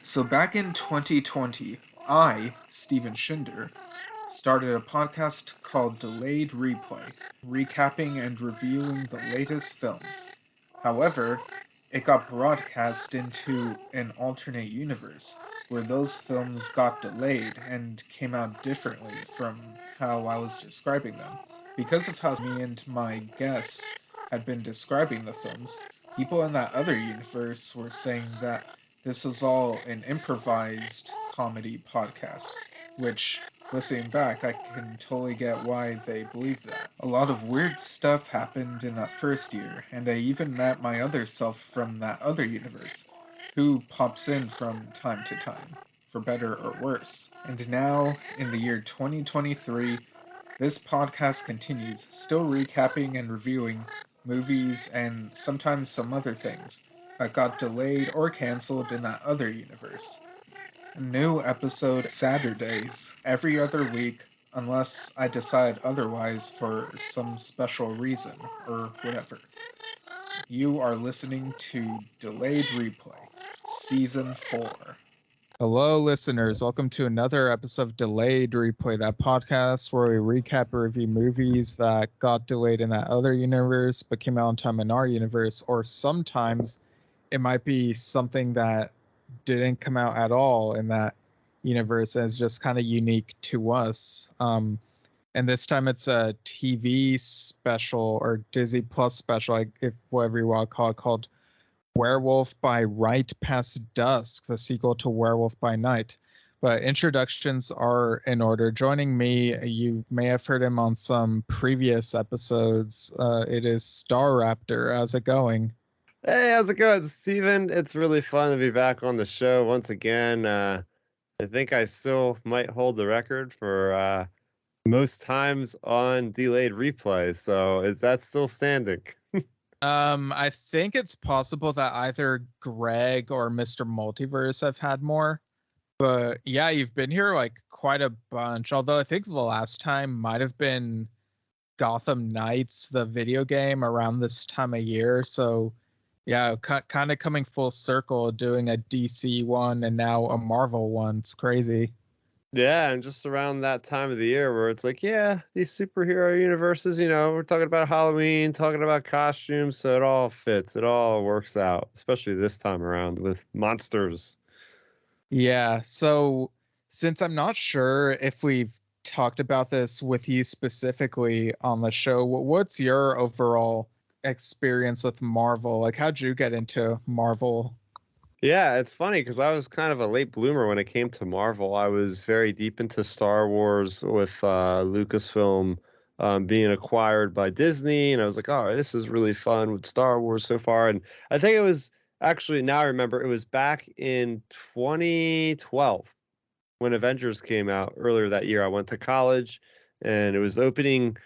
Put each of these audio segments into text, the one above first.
So back in 2020, I, Steven Shinder, started a podcast called Delayed Replay, recapping and reviewing the latest films. However, it got broadcast into an alternate universe where those films got delayed and came out differently from how I was describing them. Because of how me and my guests had been describing the films, people in that other universe were saying that this was all an improvised comedy podcast, which, listening back, I can totally get why they believe that. A lot of weird stuff happened in that first year, and I even met my other self from that other universe, who pops in from time to time, for better or worse. And now, in the year 2023, this podcast continues, still recapping and reviewing movies and sometimes some other things that got delayed or cancelled in that other universe. A new episode Saturdays every other week, unless I decide otherwise for some special reason or whatever. You are listening to Delayed Replay, Season 4. Hello, listeners. Welcome to another episode of Delayed Replay, that podcast where we recap or review movies that got delayed in that other universe but came out on time in our universe, or sometimes it might be something that didn't come out at all in that universe and is just kind of unique to us. And this time it's a TV special or Disney Plus special, like if whatever you want to call it, called Werewolf by Right Past Dusk, the sequel to Werewolf by Night. But introductions are in order. Joining me, you may have heard him on some previous episodes. It is Starrapter. How's it going? Hey, how's it going, Steven? It's really fun to be back on the show once again. I think I still might hold the record for most times on delayed replays. So is that still standing? I think it's possible that either Greg or Mr. Multiverse have had more. But yeah, you've been here like quite a bunch. Although I think the last time might have been Gotham Knights, the video game, around this time of year. So yeah, kind of coming full circle, doing a DC one and now a Marvel one. It's crazy. Yeah, and just around that time of the year where it's like, yeah, these superhero universes, we're talking about Halloween, talking about costumes, so it all fits, it all works out, especially this time around with monsters. Yeah. So since I'm not sure if we've talked about this with you specifically on the show, what's your overall experience with Marvel? Like, how'd you get into Marvel? Yeah, it's funny because I was kind of a late bloomer when it came to Marvel. I was very deep into Star Wars with Lucasfilm being acquired by Disney, and I was like, "Oh, this is really fun with Star Wars so far." And I think it was actually, now I remember, it was back in 2012 when Avengers came out earlier that year. I went to college, and it was opening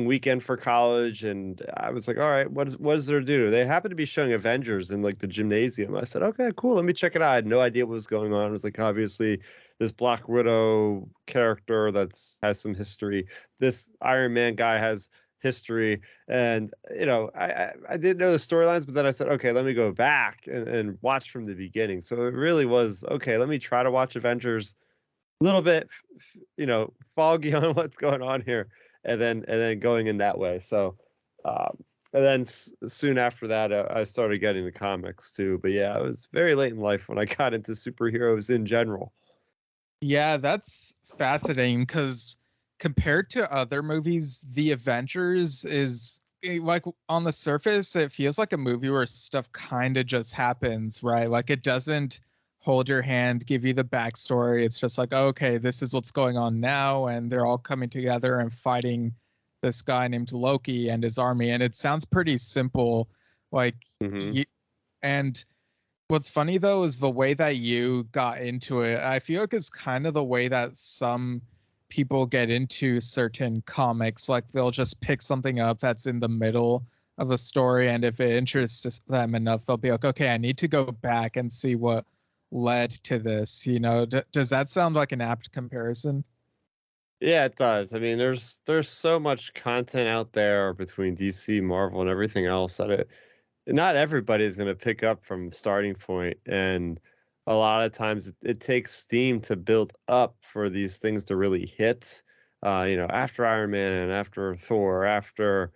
weekend for college, and I was like, all right, what is there to do? They happened to be showing Avengers in like the gymnasium. I said, okay, cool, let me check it out. I had no idea what was going on. It was like, obviously this Black Widow character that's has some history. This Iron Man guy has history, and I didn't know the storylines, but then I said, okay, let me go back and watch from the beginning. So it really was okay, let me try to watch Avengers a little bit, foggy on what's going on here, and then going in that way. So, and then soon after that, I started getting the comics too. But yeah, it was very late in life when I got into superheroes in general. Yeah, that's fascinating because compared to other movies, The Avengers is like on the surface, it feels like a movie where stuff kind of just happens, right? Like it doesn't hold your hand, give you the backstory. It's just like, okay, this is what's going on now, and they're all coming together and fighting this guy named Loki and his army. And it sounds pretty simple, like Hmm. you, and what's funny though is the way that you got into it. I feel like it's kind of the way that some people get into certain comics. Like they'll just pick something up that's in the middle of a story, and if it interests them enough, they'll be like, okay, I need to go back and see what led to this. Does that sound like an apt comparison? Yeah, it does. I mean, there's so much content out there between DC, Marvel, and everything else that not everybody is going to pick up from starting point. And a lot of times it takes steam to build up for these things to really hit. After Iron Man and after Thor, after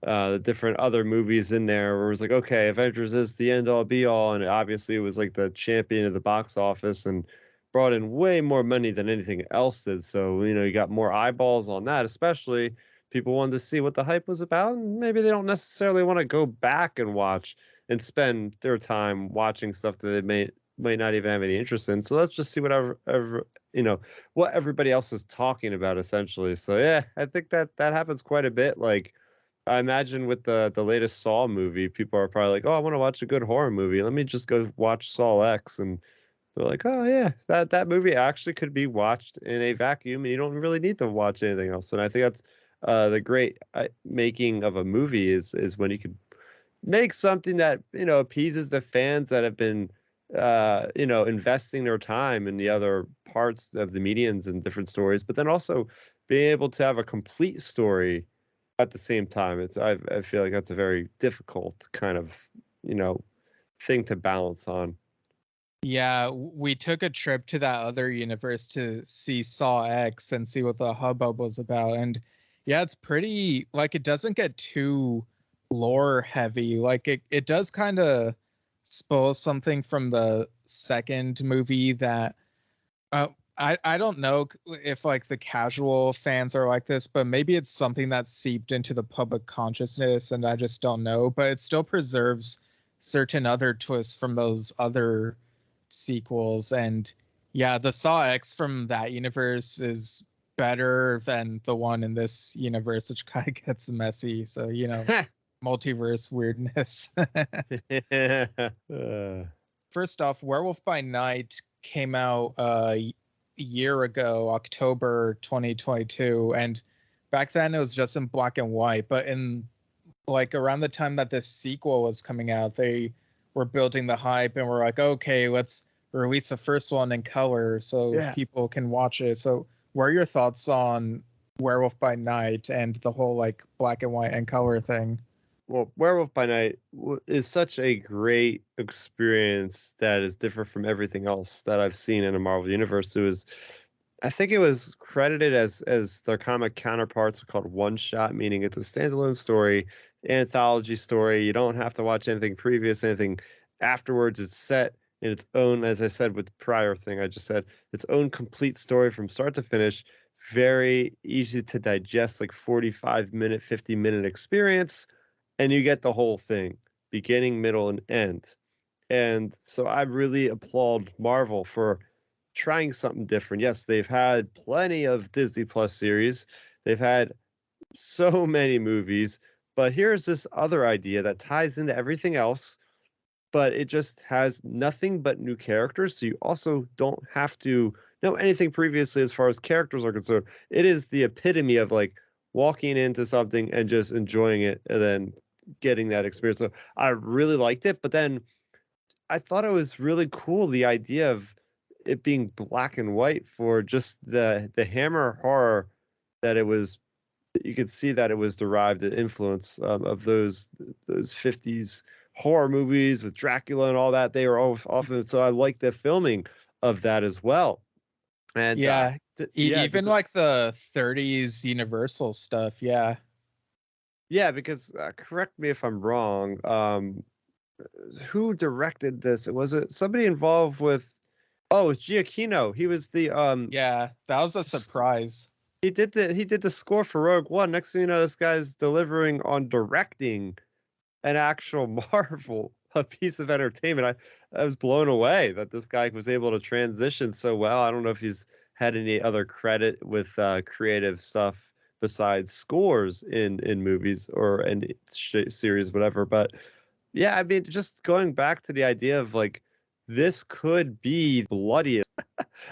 the different other movies in there, where it was like, okay, Avengers is the end all be all, and obviously it was like the champion of the box office and brought in way more money than anything else did. So you got more eyeballs on that, especially people wanted to see what the hype was about, and maybe they don't necessarily want to go back and watch and spend their time watching stuff that they might not even have any interest in. So let's just see what everybody else is talking about, essentially. So yeah, I think that happens quite a bit. Like I imagine with the latest Saw movie, people are probably like, "Oh, I want to watch a good horror movie. Let me just go watch Saw X," and they're like, "Oh yeah, that movie actually could be watched in a vacuum, and you don't really need to watch anything else." And I think that's the great making of a movie is when you can make something that appeases the fans that have been investing their time in the other parts of the medians and different stories, but then also being able to have a complete story at the same time. I feel like that's a very difficult kind of thing to balance on. Yeah, we took a trip to that other universe to see Saw X and see what the hubbub was about. And yeah, it's pretty, like, it doesn't get too lore heavy. Like, it does kind of spoil something from the second movie that I don't know if like the casual fans are like this, but maybe it's something that's seeped into the public consciousness and I just don't know. But it still preserves certain other twists from those other sequels. And yeah, the Saw X from that universe is better than the one in this universe, which kind of gets messy. So, multiverse weirdness. First off, Werewolf by Night came out a year ago, October 2022, and back then it was just in black and white. But in like around the time that this sequel was coming out, they were building the hype and were like, okay, let's release the first one in color so people can watch it. So what are your thoughts on Werewolf by Night and the whole like black and white and color thing? Well, Werewolf by Night is such a great experience that is different from everything else that I've seen in a Marvel universe. I think it was credited as their comic counterparts called One Shot, meaning it's a standalone story, anthology story. You don't have to watch anything previous, anything afterwards. It's set in its own, as I said with the prior thing I just said, its own complete story from start to finish. Very easy to digest, like 45-minute, 50-minute experience, and you get the whole thing, beginning, middle, and end. And so I really applaud Marvel for trying something different. Yes, they've had plenty of Disney Plus series. They've had so many movies, but here's this other idea that ties into everything else, but it just has nothing but new characters. So you also don't have to know anything previously as far as characters are concerned. It is the epitome of like walking into something and just enjoying it and then getting that experience. So I really liked it, but then I thought it was really cool the idea of it being black and white for just the Hammer horror that it was. You could see that it was derived the influence of those 50s horror movies with Dracula and all that. They were often, so I like the filming of that as well. And yeah, even like the 30s Universal stuff. Yeah. Yeah, because correct me if I'm wrong. Who directed this? Was it somebody involved with? Oh, it's Giacchino. He was the Yeah, that was a surprise. He did the score for Rogue One. Next thing you know, this guy's delivering on directing an actual Marvel, a piece of entertainment. I was blown away that this guy was able to transition so well. I don't know if he's had any other credit with creative stuff besides scores in movies or in series, whatever. But yeah, I mean, just going back to the idea of like this could be bloodiest.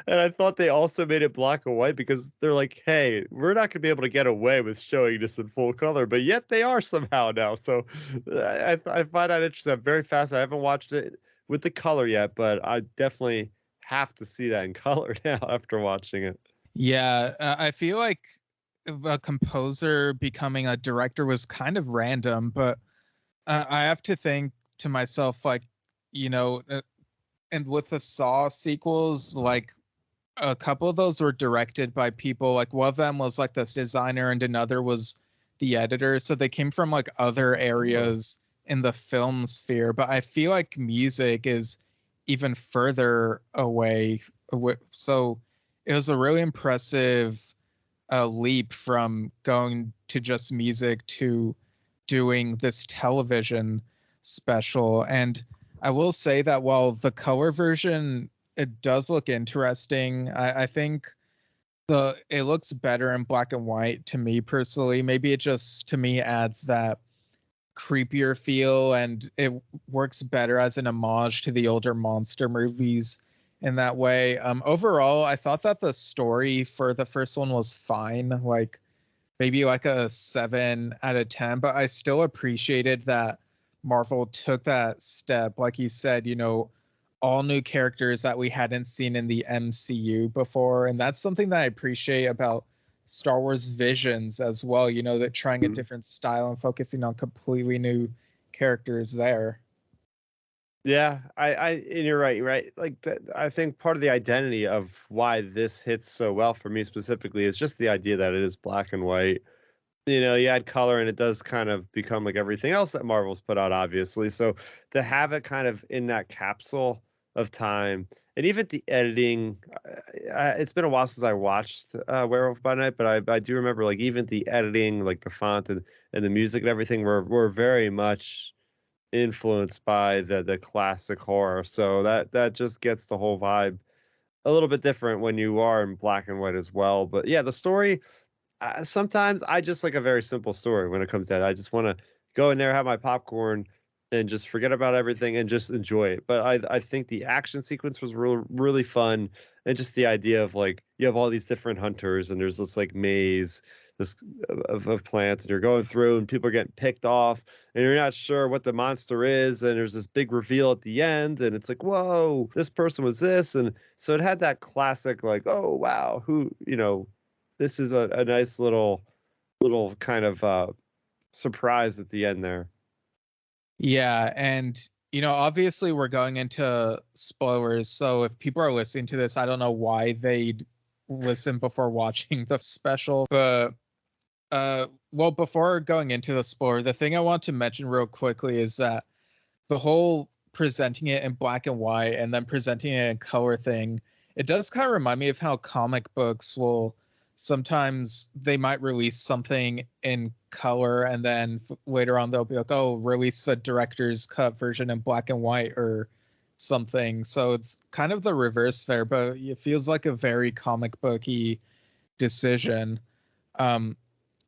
And I thought they also made it black and white because they're like, hey, we're not going to be able to get away with showing this in full color, but yet they are somehow now. So I find that interesting. I'm very fast. I haven't watched it with the color yet, but I definitely have to see that in color now after watching it. Yeah, I feel like a composer becoming a director was kind of random, but I have to think to myself, like, and with the Saw sequels, like a couple of those were directed by people, like one of them was like the designer and another was the editor, so they came from like other areas in the film sphere. But I feel like music is even further away. So it was a really impressive leap from going to just music to doing this television special. And I will say that while the color version, it does look interesting, I think it looks better in black and white to me personally. Maybe it just to me adds that creepier feel, and it works better as an homage to the older monster movies in that way. Overall, I thought that the story for the first one was fine, like maybe like a 7 out of 10, but I still appreciated that Marvel took that step. Like you said, all new characters that we hadn't seen in the MCU before. And that's something that I appreciate about Star Wars Visions as well, that trying a different style and focusing on completely new characters there. Yeah, and you're right. Like that, I think part of the identity of why this hits so well for me specifically is just the idea that it is black and white. You add color and it does kind of become like everything else that Marvel's put out, obviously. So to have it kind of in that capsule of time, and even the editing, it's been a while since I watched Werewolf by Night, but I do remember like even the editing, like the font and the music and everything were very much influenced by the classic horror. So that just gets the whole vibe a little bit different when you are in black and white as well. But yeah, the story, sometimes I just like a very simple story when it comes to that. I just want to go in there, have my popcorn, and just forget about everything and just enjoy it. But I think the action sequence was really fun, and just the idea of like you have all these different hunters and there's this like maze this of plants and you're going through and people are getting picked off and you're not sure what the monster is and there's this big reveal at the end and it's like, whoa, this person was this. And so it had that classic like, oh wow, who, this is a nice little kind of surprise at the end there. Yeah, and obviously we're going into spoilers, so if people are listening to this, I don't know why they'd listen before watching the special. But well, before going into the spoiler, the thing I want to mention real quickly is that the whole presenting it in black and white and then presenting it in color thing, it does kind of remind me of how comic books will sometimes they might release something in color and then later on they'll be like, oh, release the director's cut version in black and white or something. So it's kind of the reverse there, but it feels like a very comic booky decision. um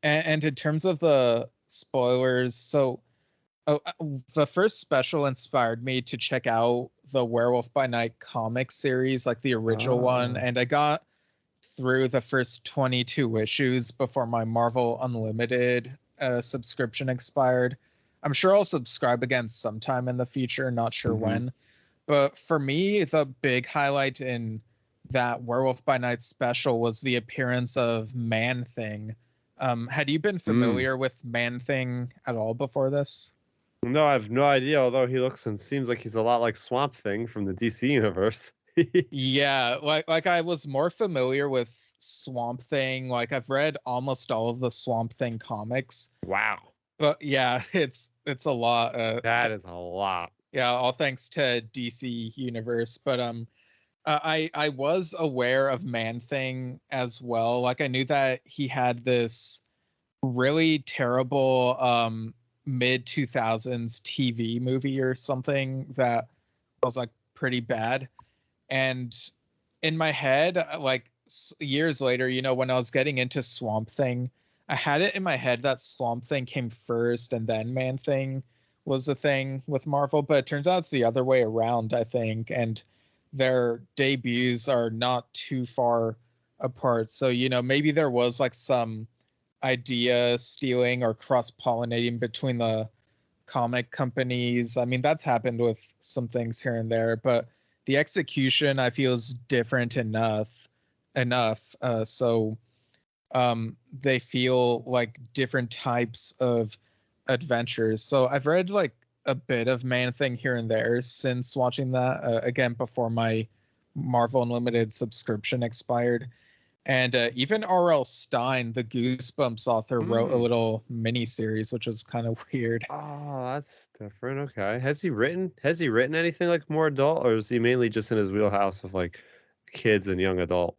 and in terms of the spoilers, so the first special inspired me to check out the Werewolf by Night comic series, like the original one, and I got through the first 22 issues before my Marvel Unlimited subscription expired. I'm sure I'll subscribe again sometime in the future, not sure when. But for me, the big highlight in that Werewolf by Night special was the appearance of Man-Thing. Had you been familiar with Man-Thing at all before this? No, I have no idea, although he looks and seems like he's a lot like Swamp Thing from the DC universe. Yeah, like I was more familiar with Swamp Thing. Like I've read almost all of the Swamp Thing comics. Wow. But yeah, it's a lot. That is a lot. Yeah, all thanks to DC Universe. But I was aware of Man-Thing as well. Like I knew that he had this really terrible mid 2000s TV movie or something that was like pretty bad. And in my head, like years later, when I was getting into Swamp Thing, I had it in my head that Swamp Thing came first and then Man Thing was the thing with Marvel, but it turns out it's the other way around, I think. And their debuts are not too far apart. So, maybe there was like some idea stealing or cross pollinating between the comic companies. I mean, that's happened with some things here and there, but the execution I feel is different enough. So they feel like different types of adventures. So I've read like a bit of Man-Thing here and there since watching that, again, before my Marvel Unlimited subscription expired. And even R.L. Stine, the Goosebumps author, wrote a little mini series, which was kind of weird. Oh, that's different. Okay. Has he written anything like more adult, or is he mainly just in his wheelhouse of like kids and young adult?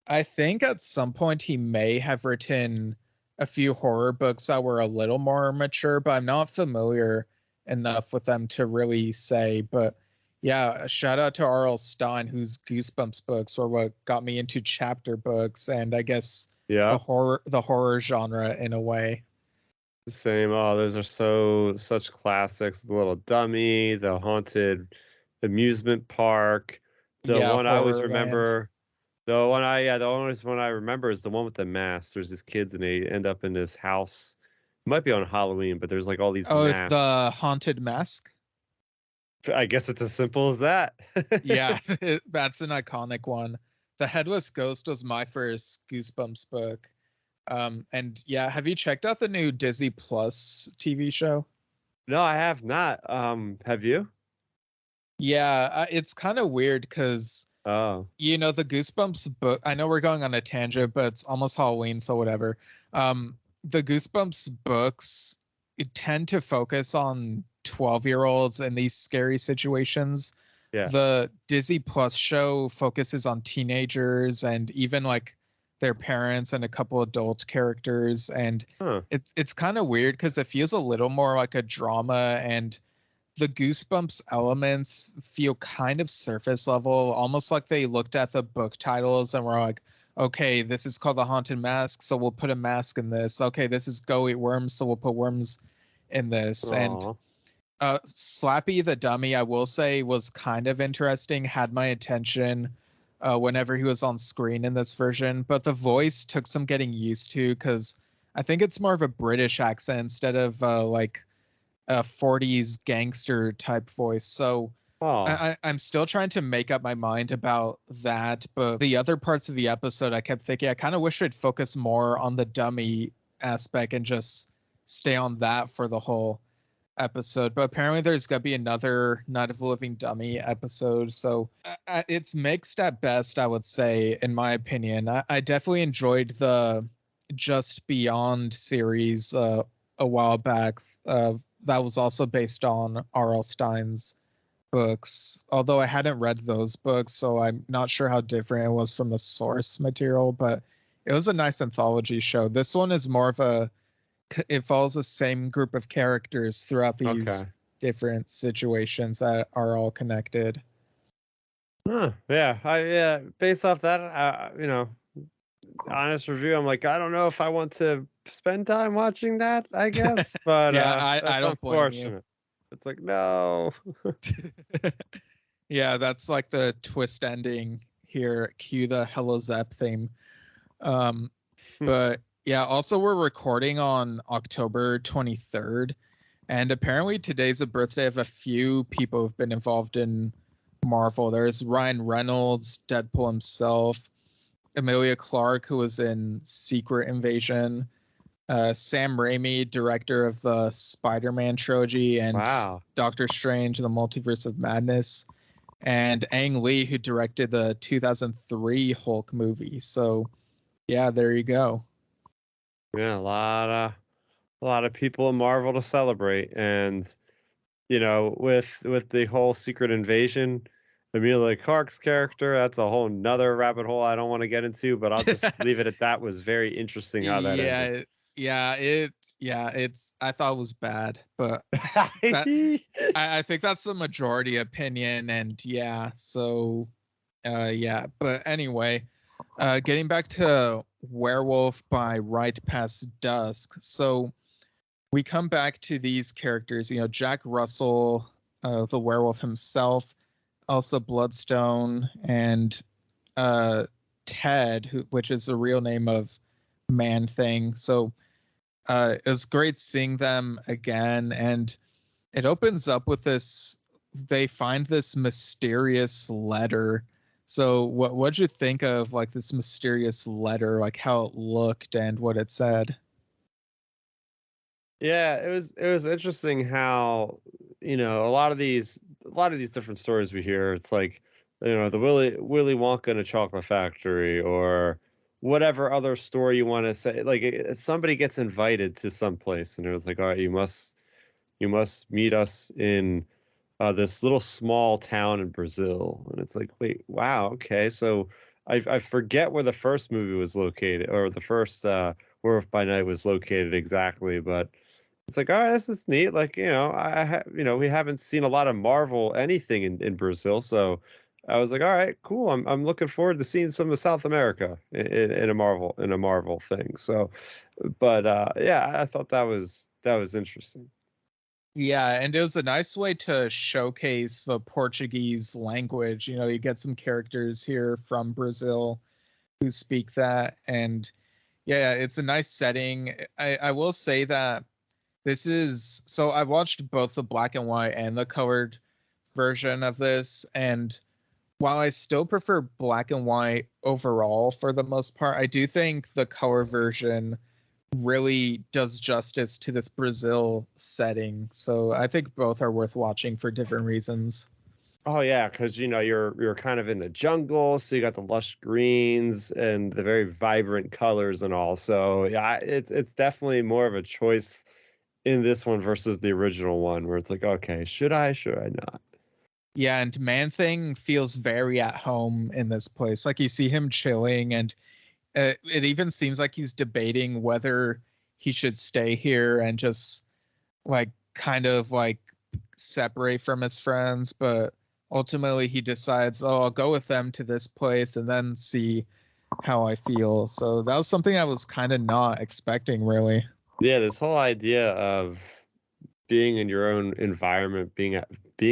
I think at some point he may have written a few horror books that were a little more mature, but I'm not familiar enough with them to really say. But yeah, a shout out to R.L. Stine, whose Goosebumps books were what got me into chapter books and I guess Yeah. the horror genre in a way. Same. Oh, those are such classics. The Little Dummy, the Haunted Amusement Park. The Yeah, one I always Horrorland. remember. The only one I remember is the one with the masks. There's these kids and they end up in this house. It might be on Halloween, but there's like all these Oh, masks. the Haunted Mask. I guess it's as simple as that. Yeah, that's an iconic one. The Headless Ghost was my first Goosebumps book. And yeah, have you checked out the new Disney Plus TV show? No, I have not. Have you? Yeah, it's kind of weird because Oh, the Goosebumps book. I know we're going on a tangent, but it's almost Halloween, so whatever. The Goosebumps books tend to focus on 12-year-olds in these scary situations. yeah. The Disney Plus show focuses on teenagers and even like their parents and a couple adult characters, and Huh. it's kind of weird because it feels a little more like a drama, and the Goosebumps elements feel kind of surface level, almost like they looked at the book titles and were like, okay, this is called The Haunted Mask, so we'll put a mask in this. Okay, this is Go Eat Worms, so we'll put worms in this. And Aw. Slappy the Dummy, I will say, was kind of interesting, had my attention whenever he was on screen in this version, but the voice took some getting used to because I think it's more of a British accent instead of like a 40s gangster type voice. So Aw. I'm still trying to make up my mind about that. But the other parts of the episode, I kept thinking, I kind of wish I'd focus more on the dummy aspect and just stay on that for the whole episode. But apparently there's going to be another Night of the Living Dummy episode. So it's mixed at best, I would say, in my opinion. I definitely enjoyed the Just Beyond series a while back. That was also based on R.L. Stine's books, although I hadn't read those books, so I'm not sure how different it was from the source material, but it was a nice anthology show. This one is more of it follows the same group of characters throughout Okay. these different situations that are all connected. Huh. Yeah. Based off that, honest review, I'm like, I don't know if I want to spend time watching that, I guess, but Yeah, I that's don't blame you. unfortunate. It's like, no. Yeah, that's like the twist ending here. Cue the Hello Zep theme. Um, but yeah, also we're recording on October 23rd, and apparently today's the birthday of a few people who've been involved in Marvel. There's Ryan Reynolds, Deadpool himself, Emilia Clarke, who was in Secret Invasion, Sam Raimi, director of the Spider-Man trilogy and Wow. Doctor Strange: The Multiverse of Madness, and Ang Lee, who directed the 2003 Hulk movie. So, yeah, there you go. Yeah, a lot of people in Marvel to celebrate, and with the whole Secret Invasion, Emilia Clarke's character, that's a whole nother rabbit hole I don't want to get into, but I'll just leave it at that. Was very interesting how that ended. Yeah, it's. I thought it was bad, but that I think that's the majority opinion, and yeah, so yeah. But anyway, getting back to Werewolf by Right Past Dusk. So we come back to these characters, Jack Russell, the werewolf himself, also Bloodstone, and Ted, which is the real name of Man-Thing. So it was great seeing them again, and it opens up with this. They find this mysterious letter. So what'd you think of like this mysterious letter, like how it looked and what it said? Yeah, it was interesting how, a lot of these different stories we hear, it's like, the Willy Wonka in a chocolate factory, or whatever other story you want to say. Like, somebody gets invited to some place and it was like, all right, you must meet us in this little small town in Brazil. And it's like, wait, wow, okay. So I forget where the first movie was located, or the first Werewolf by Night was located exactly, but it's like, all right, this is neat. Like, we haven't seen a lot of Marvel anything in Brazil, so I was like, all right, cool. I'm looking forward to seeing some of South America in a Marvel thing. So, but yeah, I thought that was interesting. Yeah, and it was a nice way to showcase the Portuguese language. You get some characters here from Brazil who speak that, and yeah, it's a nice setting. I will say that this is so I watched both the black and white and the colored version of this, and while I still prefer black and white overall for the most part, I do think the color version really does justice to this Brazil setting. So I think both are worth watching for different reasons. Oh yeah, because you're kind of in the jungle, so you got the lush greens and the very vibrant colors and all. So yeah, it's definitely more of a choice in this one versus the original one, where it's like, okay, should I, should I not? Yeah, and Man Thing feels very at home in this place. Like you see him chilling, and it even seems like he's debating whether he should stay here and just like kind of like separate from his friends, but ultimately he decides, oh, I'll go with them to this place and then see how I feel. So that was something I was kind of not expecting, really. Yeah, this whole idea of being in your own environment, being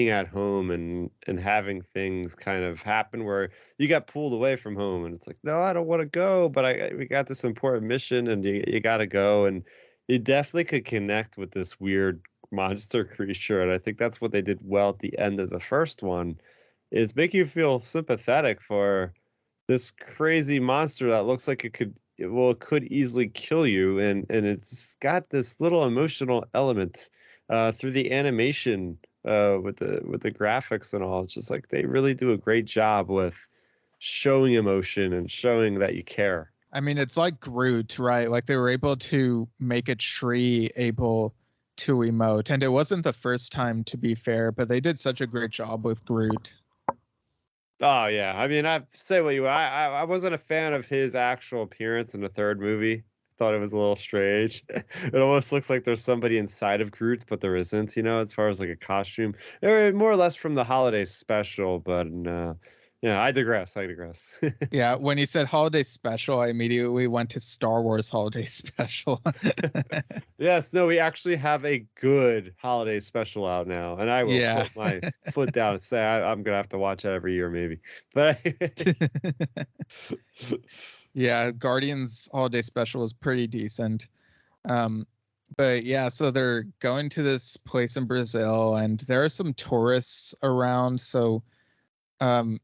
at home, and having things kind of happen where you got pulled away from home, and it's like, no, I don't want to go, but we got this important mission, and you got to go, and you definitely could connect with this weird monster creature, and I think that's what they did well at the end of the first one, is make you feel sympathetic for this crazy monster that looks like it could easily kill you, and it's got this little emotional element through the animation, with the graphics and all. It's just like they really do a great job with showing emotion and showing that you care. I mean, it's like Groot, right? Like they were able to make a tree able to emote. And it wasn't the first time, to be fair, but they did such a great job with Groot. Oh yeah, I mean, I say what you. I wasn't a fan of his actual appearance in the third movie. Thought it was a little strange. It almost looks like there's somebody inside of Groot, but there isn't. As far as like a costume, more or less from the holiday special. But yeah, I digress. I digress. Yeah, when you said holiday special, I immediately went to Star Wars holiday special. Yes, no, we actually have a good holiday special out now, and I will Yeah. put my foot down and say I'm gonna have to watch that every year, maybe. But Yeah, Guardians holiday special is pretty decent. Um, but yeah, so they're going to this place in Brazil, and there are some tourists around, so um,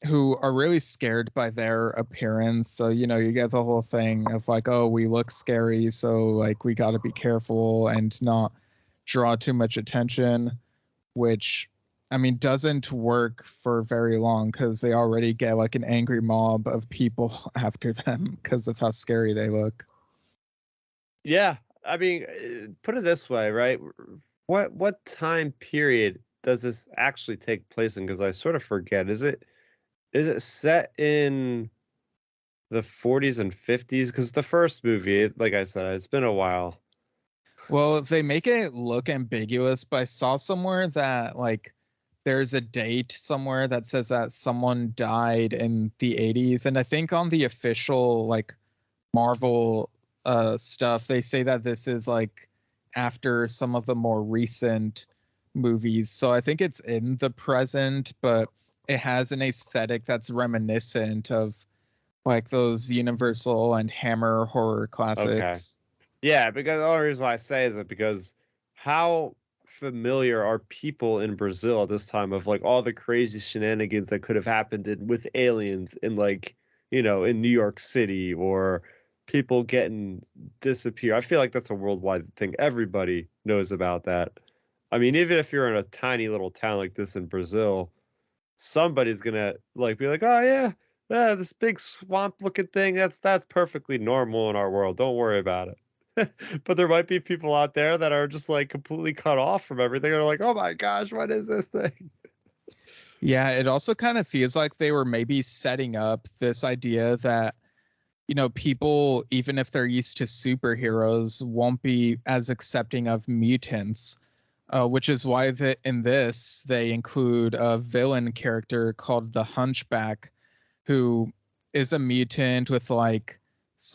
who are really scared by their appearance. So you get the whole thing of like, oh, we look scary, so like we got to be careful and not draw too much attention, which I mean doesn't work for very long because they already get like an angry mob of people after them because of how scary they look. yeah, I mean, put it this way, right? What time period does this actually take place in? Because I sort of forget. Is it set in the 40s and 50s? Because the first movie, like I said, it's been a while. Well, they make it look ambiguous, but I saw somewhere that like there's a date somewhere that says that someone died in the 80s, and I think on the official like Marvel stuff they say that this is like after some of the more recent movies. So I think it's in the present, but it has an aesthetic that's reminiscent of like those Universal and Hammer horror Okay. classics. Yeah, because the only reason why I say is that because how familiar are people in Brazil at this time of like all the crazy shenanigans that could have happened with aliens in, like, in New York City, or people getting disappear. I feel like that's a worldwide thing. Everybody knows about that. I mean, even if you're in a tiny little town like this in Brazil, somebody's gonna like be like, "Oh yeah, yeah, this big swamp-looking thing. That's perfectly normal in our world. Don't worry about it." But there might be people out there that are just like completely cut off from everything. They're like, "Oh my gosh, what is this thing?" Yeah, it also kind of feels like they were maybe setting up this idea that, people, even if they're used to superheroes, won't be as accepting of mutants, which is why in this they include a villain character called the Hunchback, who is a mutant with like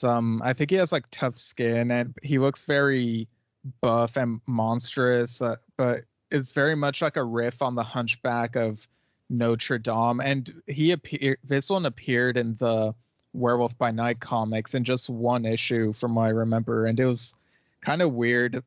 I think he has like tough skin and he looks very buff and monstrous, but it's very much like a riff on the Hunchback of Notre Dame. And this one appeared in the Werewolf by Night comics in just one issue from what I remember, and it was kind of weird.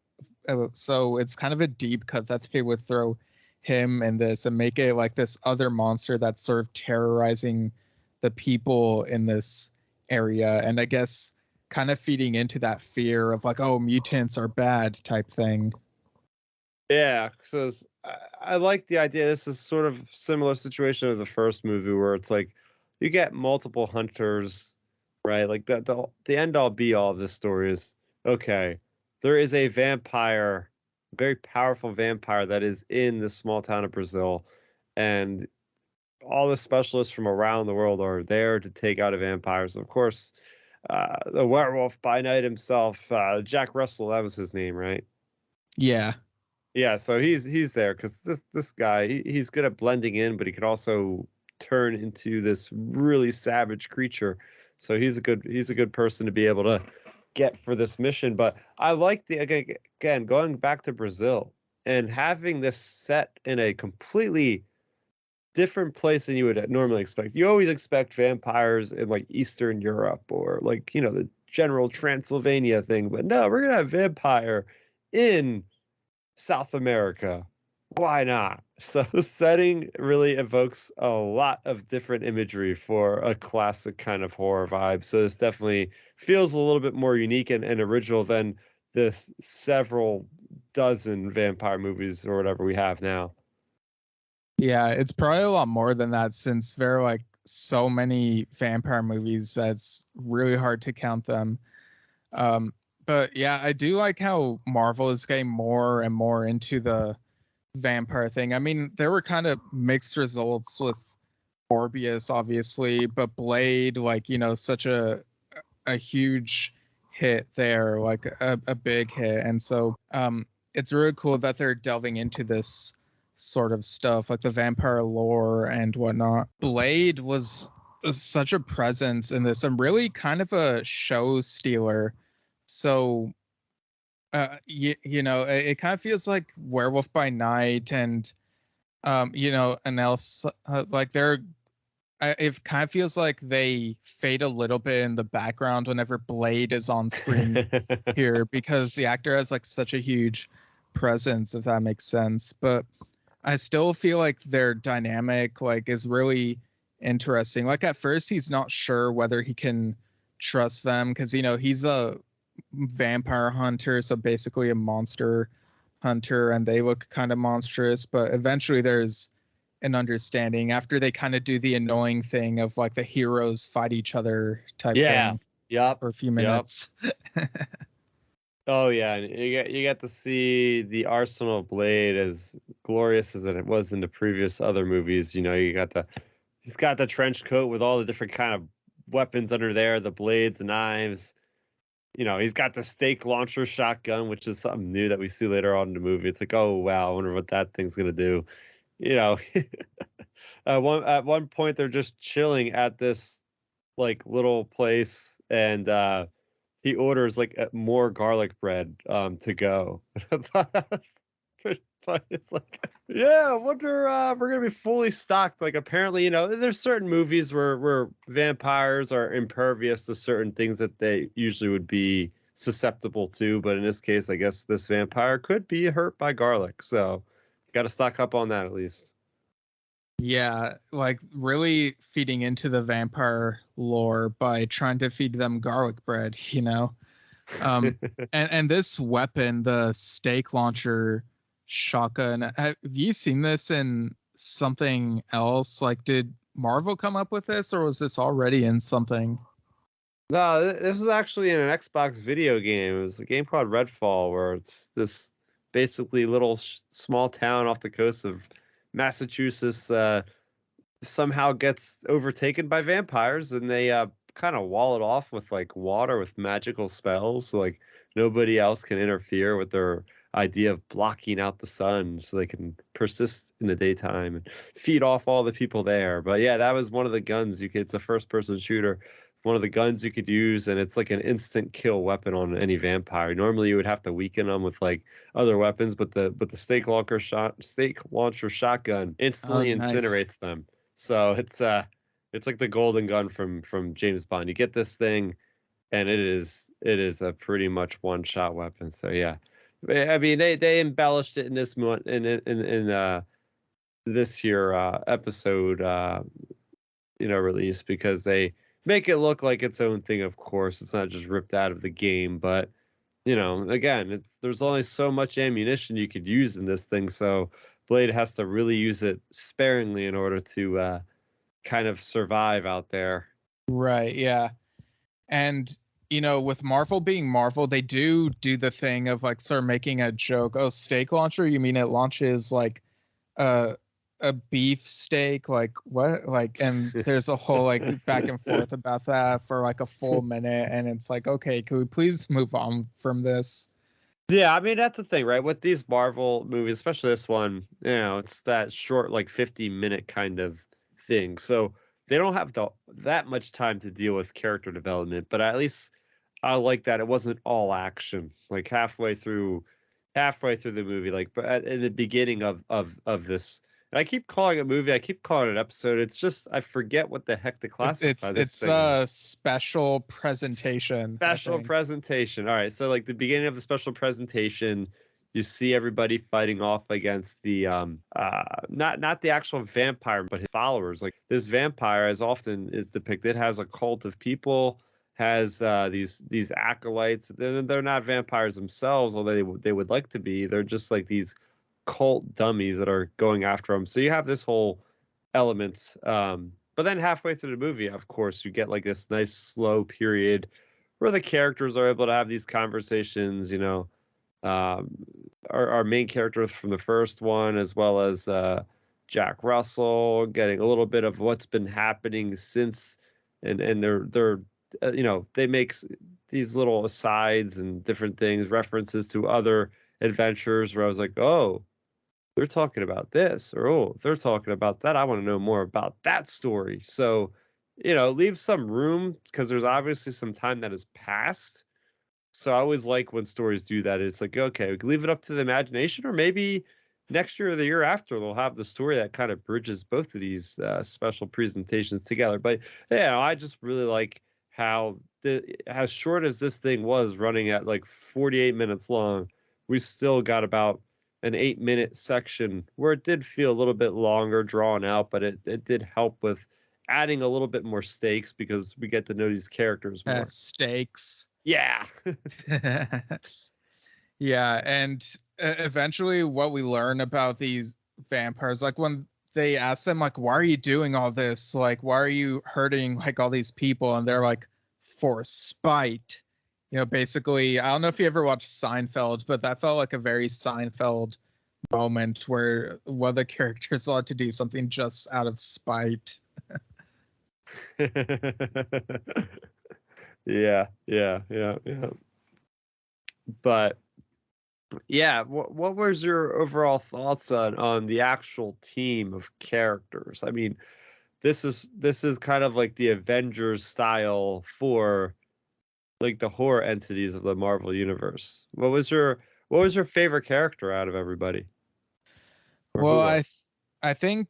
So it's kind of a deep cut that they would throw him in this and make it like this other monster that's sort of terrorizing the people in this area, and I guess kind of feeding into that fear of like, oh, mutants are bad type thing. Yeah, because I like the idea. This is sort of similar situation of the first movie where it's like you get multiple hunters, right? Like the end all be all of this story is okay. There is a vampire, very powerful vampire that is in this small town of Brazil, and all the specialists from around the world are there to take out a vampire. So of course, the werewolf by night himself, Jack Russell, that was his name, right? Yeah. Yeah, so he's there because this guy he's good at blending in, but he can also turn into this really savage creature. So he's a good person to be able to get for this mission. But I like the again going back to Brazil and having this set in a completely different place than you would normally expect. You always expect vampires in like Eastern Europe or like the general Transylvania thing, but no, we're gonna have vampire in South America. Why not? So the setting really evokes a lot of different imagery for a classic kind of horror vibe. So this definitely feels a little bit more unique and original than the several dozen vampire movies or whatever we have now. Yeah, it's probably a lot more than that since there are like so many vampire movies that's really hard to count them. Um, but yeah, I do like how Marvel is getting more and more into the vampire thing. I mean, there were kind of mixed results with Morbius, obviously, but Blade, like, such a huge hit there, like a big hit. And so it's really cool that they're delving into this sort of stuff, like the vampire lore and whatnot. Blade was such a presence in this and really kind of a show stealer. So it kind of feels like Werewolf by Night and and else like it kind of feels like they fade a little bit in the background whenever Blade is on screen here because the actor has like such a huge presence, if that makes sense. But I still feel like their dynamic like is really interesting. Like at first he's not sure whether he can trust them because he's a vampire hunter, so basically a monster hunter, and they look kind of monstrous, but eventually there's an understanding after they kind of do the annoying thing of like the heroes fight each other type Yeah. thing Yep. for a few minutes. Oh yeah, and you get to see the Arsenal blade as glorious as it was in the previous other movies. He's got the trench coat with all the different kind of weapons under there, the blades, the knives. He's got the stake launcher shotgun, which is something new that we see later on in the movie. It's like, oh wow, I wonder what that thing's gonna do. You know, at one point they're just chilling at this like little place, and he orders like more garlic bread to go. That's pretty funny. It's like, yeah, I wonder we're gonna be fully stocked. Like apparently, there's certain movies where vampires are impervious to certain things that they usually would be susceptible to, but in this case, I guess this vampire could be hurt by garlic. So got to stock up on that at least. Yeah, like really feeding into the vampire lore by trying to feed them garlic bread, you know? Um, and this weapon, the stake launcher shotgun, have you seen this in something else? Like, did Marvel come up with this, or was this already in something? No, this was actually in an Xbox video game. It was a game called Redfall, where it's this basically little small town off the coast of Massachusetts. Somehow gets overtaken by vampires, and they kind of wall it off with like water with magical spells, so like nobody else can interfere with their idea of blocking out the sun, so they can persist in the daytime and feed off all the people there. But yeah, that was one of the guns you could. It's a first-person shooter. One of the guns you could use, and it's like an instant kill weapon on any vampire. Normally, you would have to weaken them with like other weapons, but the stake launcher shotgun Oh, instantly nice. incinerates them. So it's like the golden gun from James Bond. You get this thing, and it is a pretty much one shot weapon. So yeah, I mean they embellished it in this in this year episode release, because they make it look like its own thing. Of course, it's not just ripped out of the game, but again, there's only so much ammunition you could use in this thing, so Blade has to really use it sparingly in order to kind of survive out there. Right, yeah. And with Marvel being Marvel, they do the thing of like sort of making a joke. Oh, steak launcher? You mean it launches like a a beef steak? Like what? Like, and there's a whole like back and forth about that for like a full minute, and it's like, okay, can we please move on from this? Yeah, I mean that's the thing, right? With these Marvel movies, especially this one, it's that short, like 50-minute kind of thing. So they don't have that much time to deal with character development. But at least I like that it wasn't all action. Like halfway through the movie, like but in the beginning of this. And I keep calling it a movie. I keep calling it an episode. It's just I forget what the heck to It's classify it's this it's thing a as. special presentation, I Special think. presentation. All right. So like the beginning of the special presentation, you see everybody fighting off against the not the actual vampire, but his followers. Like this vampire, as often is depicted, has a cult of people, has these acolytes. They're not vampires themselves, although they would like to be. They're just like these cult dummies that are going after him. So you have this whole elements. But then halfway through the movie, of course, you get like this nice slow period where the characters are able to have these conversations. Um, our main character from the first one, as well as Jack Russell, getting a little bit of what's been happening since, and they're they make these little asides and different things, references to other adventures. Where I was like, oh, they're talking about this, or oh, they're talking about that. I want to know more about that story. So, leave some room, because there's obviously some time that has passed. So I always like when stories do that. It's like, okay, we can leave it up to the imagination, or maybe next year or the year after they'll have the story that kind of bridges both of these special presentations together. But I just really like how short as this thing was, running at like 48 minutes long. We still got about an 8-minute section where it did feel a little bit longer, drawn out, but it did help with adding a little bit more stakes, because we get to know these characters more. Stakes. Yeah. Yeah, and eventually what we learn about these vampires, like when they ask them like, why are you doing all this, like why are you hurting like all these people, and they're like, for spite. Basically, I don't know if you ever watched Seinfeld, but that felt like a very Seinfeld moment where one of the characters allowed to do something just out of spite. Yeah, yeah, yeah, yeah. But yeah, what was your overall thoughts on the actual team of characters? I mean, this is kind of like the Avengers style for like the horror entities of the Marvel universe. What was your favorite character out of everybody? Or Well, who I was? th- I think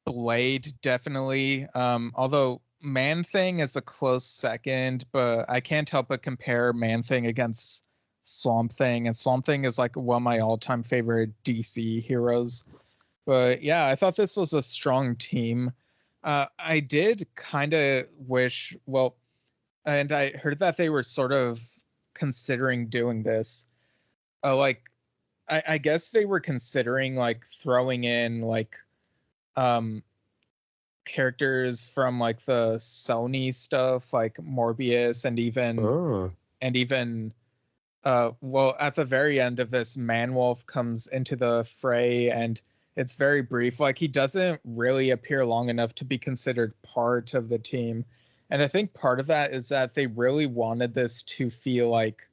Blade definitely. Although Man Thing is a close second, but I can't help but compare Man Thing against Swamp Thing, and Swamp Thing is like one of my all-time favorite DC heroes. But yeah, I thought this was a strong team. I did kind of wish, well, and I heard that they were sort of considering doing this. Like, I guess they were considering like throwing in like um characters from like the Sony stuff, like Morbius, Oh. and even well, at the very end of this, Manwolf comes into the fray, and it's very brief. Like, he doesn't really appear long enough to be considered part of the team. And I think part of that is that they really wanted this to feel like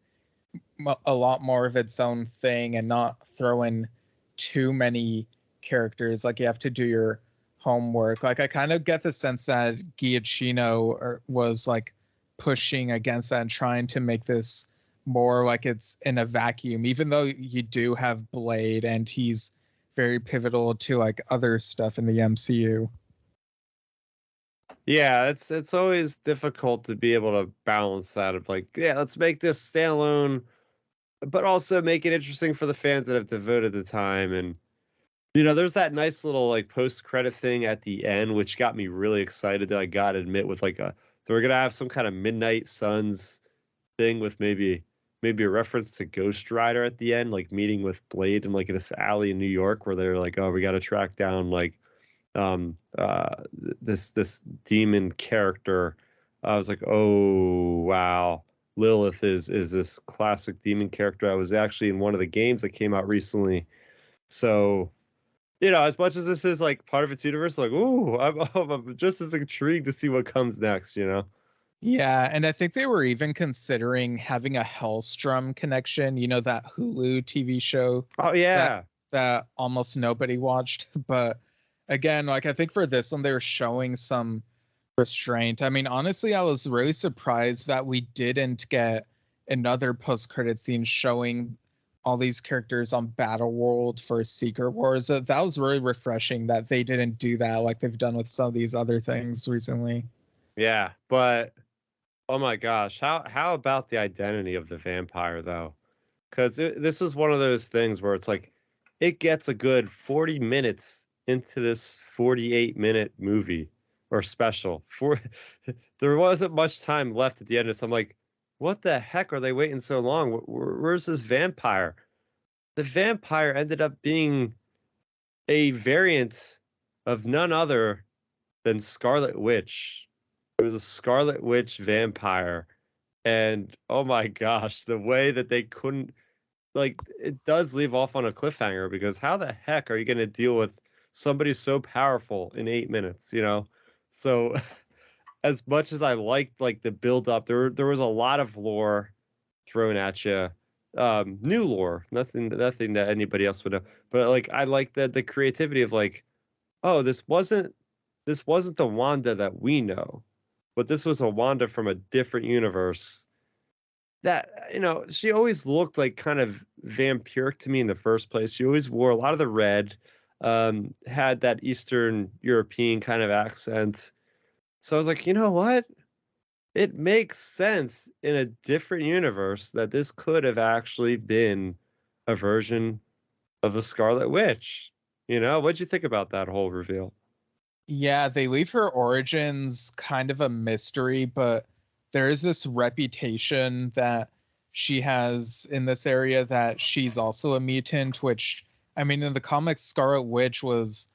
a lot more of its own thing and not throw in too many characters. Like, you have to do your homework. Like, I kind of get the sense that Giacchino was like pushing against that and trying to make this more like it's in a vacuum, even though you do have Blade and he's very pivotal to like other stuff in the MCU. Yeah, it's always difficult to be able to balance that of like, yeah, let's make this standalone, but also make it interesting for the fans that have devoted the time. And there's that nice little like post credit thing at the end, which got me really excited. That I gotta admit, with like they're gonna have some kind of Midnight Suns thing with maybe a reference to Ghost Rider at the end, like meeting with Blade in like this alley in New York, where they're like, oh, we got to track down like um uh this demon character. I was like, oh wow, Lilith is this classic demon character. I was actually in one of the games that came out recently. So as much as this is like part of its universe, like, ooh, I'm just as intrigued to see what comes next. Yeah, and I think they were even considering having a Hellstrom connection, that Hulu TV show Oh that yeah. that almost nobody watched. But again, like, I think for this one they were showing some restraint. I mean, honestly, I was really surprised that we didn't get another post-credit scene showing all these characters on Battle World for Secret Wars. That was really refreshing that they didn't do that like they've done with some of these other things recently. Yeah, but oh my gosh, how about the identity of the vampire though? Because this is one of those things where it's like it gets a good 40 minutes into this 48-minute movie or special. There wasn't much time left at the end, so I'm like, what the heck are they waiting so long? Where's this vampire? The vampire ended up being a variant of none other than Scarlet Witch. It was a Scarlet Witch vampire. And oh my gosh, the way that they couldn't, like, it does leave off on a cliffhanger, because how the heck are you going to deal with somebody so powerful in 8 minutes? So as much as I liked like the build up, there was a lot of lore thrown at you. New lore, nothing that anybody else would know. But like I like the creativity of like, oh, this wasn't the Wanda that we know, but this was a Wanda from a different universe. That she always looked like kind of vampiric to me in the first place. She always wore a lot of the red, had that Eastern European kind of accent. So I was like, you know what? It makes sense in a different universe that this could have actually been a version of the Scarlet Witch. What'd you think about that whole reveal? Yeah, they leave her origins kind of a mystery, but there is this reputation that she has in this area that she's also a mutant, which, I mean, in the comics, Scarlet Witch was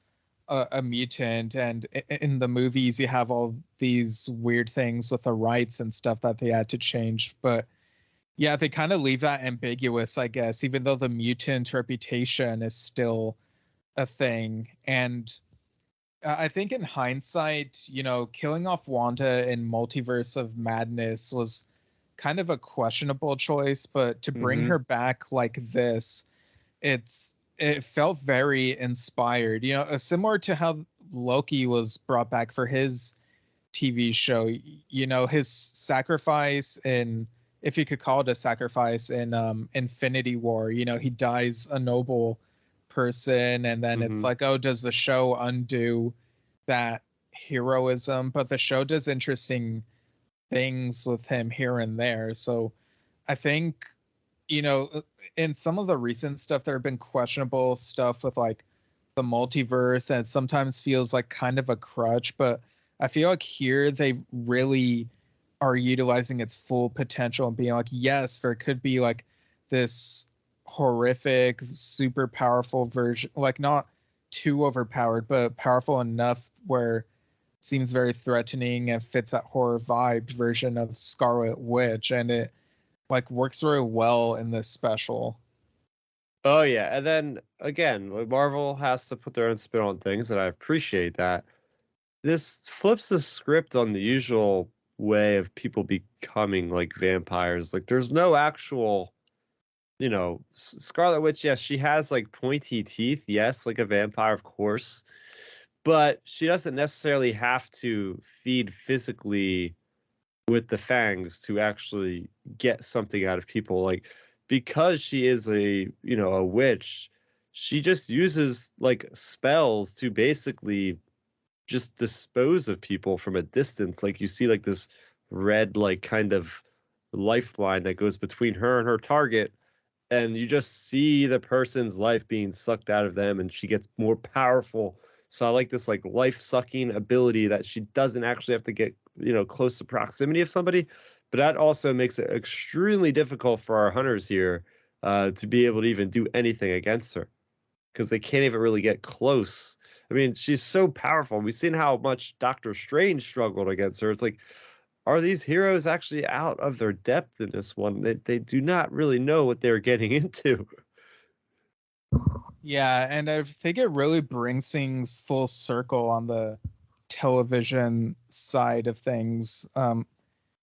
a mutant, and in the movies, you have all these weird things with the rights and stuff that they had to change. But yeah, they kind of leave that ambiguous, I guess, even though the mutant reputation is still a thing. And I think in hindsight, killing off Wanda in Multiverse of Madness was kind of a questionable choice, but to bring Mm-hmm. her back like this, it felt very inspired. Similar to how Loki was brought back for his TV show. His sacrifice in, if you could call it a sacrifice, in Infinity War. He dies a noble person, and then it's Mm-hmm. like, oh, does the show undo that heroism? But the show does interesting things with him here and there. So I think, in some of the recent stuff, there have been questionable stuff with like the multiverse, and it sometimes feels like kind of a crutch, but I feel like here they really are utilizing its full potential and being like, yes, there could be like this horrific, super powerful version, like not too overpowered, but powerful enough where it seems very threatening and fits that horror vibe version of Scarlet Witch, and it like works very well in this special. Oh yeah, and then again, like, Marvel has to put their own spin on things, and I appreciate that. This flips the script on the usual way of people becoming like vampires. Like there's no actual, Scarlet Witch, yes, she has like pointy teeth, yes, like a vampire, of course, but she doesn't necessarily have to feed physically with the fangs to actually get something out of people. Like because she is a witch, she just uses like spells to basically just dispose of people from a distance. Like you see like this red like kind of lifeline that goes between her and her target, and you just see the person's life being sucked out of them, and she gets more powerful. So I like this like life sucking ability that she doesn't actually have to get close to proximity of somebody, but that also makes it extremely difficult for our hunters here to be able to even do anything against her because they can't even really get close. I mean, she's so powerful. We've seen how much Doctor Strange struggled against her. It's like, are these heroes actually out of their depth in this one? They do not really know what they're getting into. Yeah, and I think it really brings things full circle on the television side of things.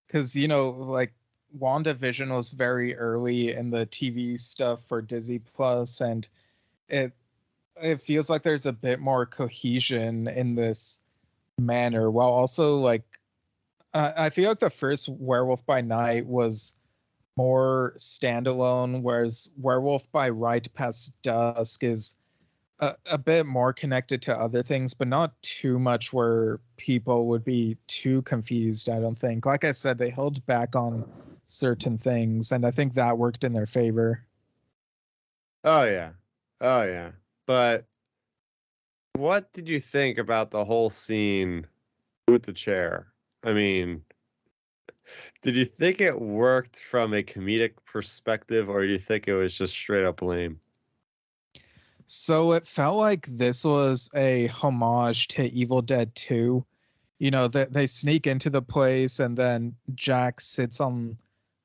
Because like WandaVision was very early in the TV stuff for Disney Plus, and it it feels like there's a bit more cohesion in this manner, while also like I feel like the first Werewolf by Night was more standalone, whereas Werewolf by Right Past Dusk is a bit more connected to other things, but not too much where people would be too confused, I don't think. Like I said, they held back on certain things, and I think that worked in their favor. Oh yeah. Oh yeah. But what did you think about the whole scene with the chair? I mean, did you think it worked from a comedic perspective, or do you think it was just straight up lame? So it felt like this was a homage to Evil Dead 2. That they sneak into the place and then Jack sits on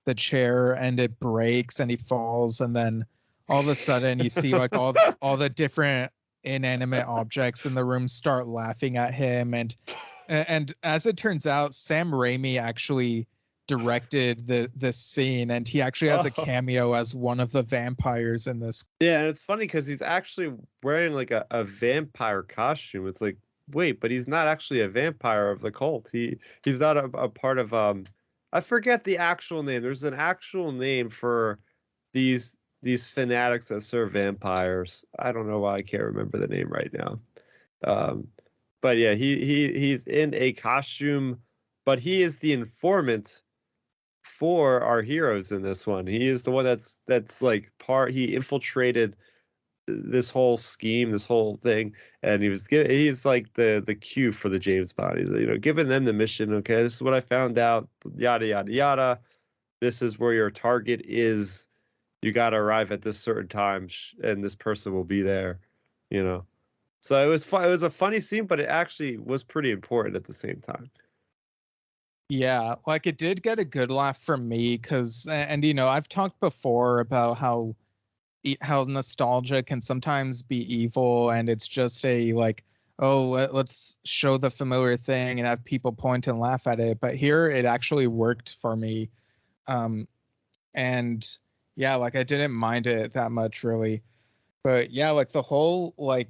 the chair and it breaks and he falls, and then all of a sudden you see like all the different inanimate objects in the room start laughing at him, and as it turns out, Sam Raimi actually directed this scene, and he actually has a Oh. cameo as one of the vampires in this. Yeah, and it's funny because he's actually wearing like a vampire costume. It's like, wait, but he's not actually a vampire of the cult. He's not a part of I forget the actual name. There's an actual name for these fanatics that serve vampires. I don't know why I can't remember the name right now. Um, but yeah, he's in a costume, but he is the informant for our heroes in this one. He is the one that's like he infiltrated this whole scheme, this whole thing, and he's like the cue for the James Bond. He's giving them the mission. Okay, this is what I found out. Yada yada yada. This is where your target is. You got to arrive at this certain time, and this person will be there. You know. So it was fun. It was a funny scene, but it actually was pretty important at the same time. Yeah, like it did get a good laugh from me because, and I've talked before about how nostalgia can sometimes be evil, and it's just a like, oh, let's show the familiar thing and have people point and laugh at it. But here it actually worked for me. Um, and yeah, like I didn't mind it that much really. But yeah, like the whole like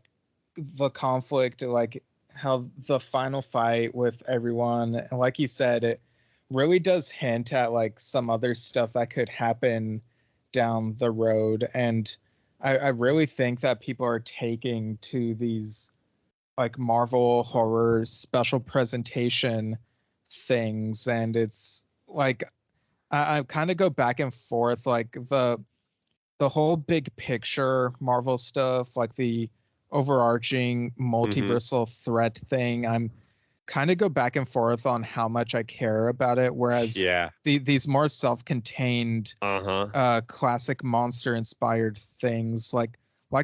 the conflict, like how the final fight with everyone, and like you said, it really does hint at like some other stuff that could happen down the road. And I really think that people are taking to these like Marvel horror special presentation things, and it's like I kind of go back and forth, like the whole big picture Marvel stuff, like the overarching multiversal threat thing. I'm kind of go back and forth on how much I care about it, whereas Yeah. these more self-contained classic monster inspired things, like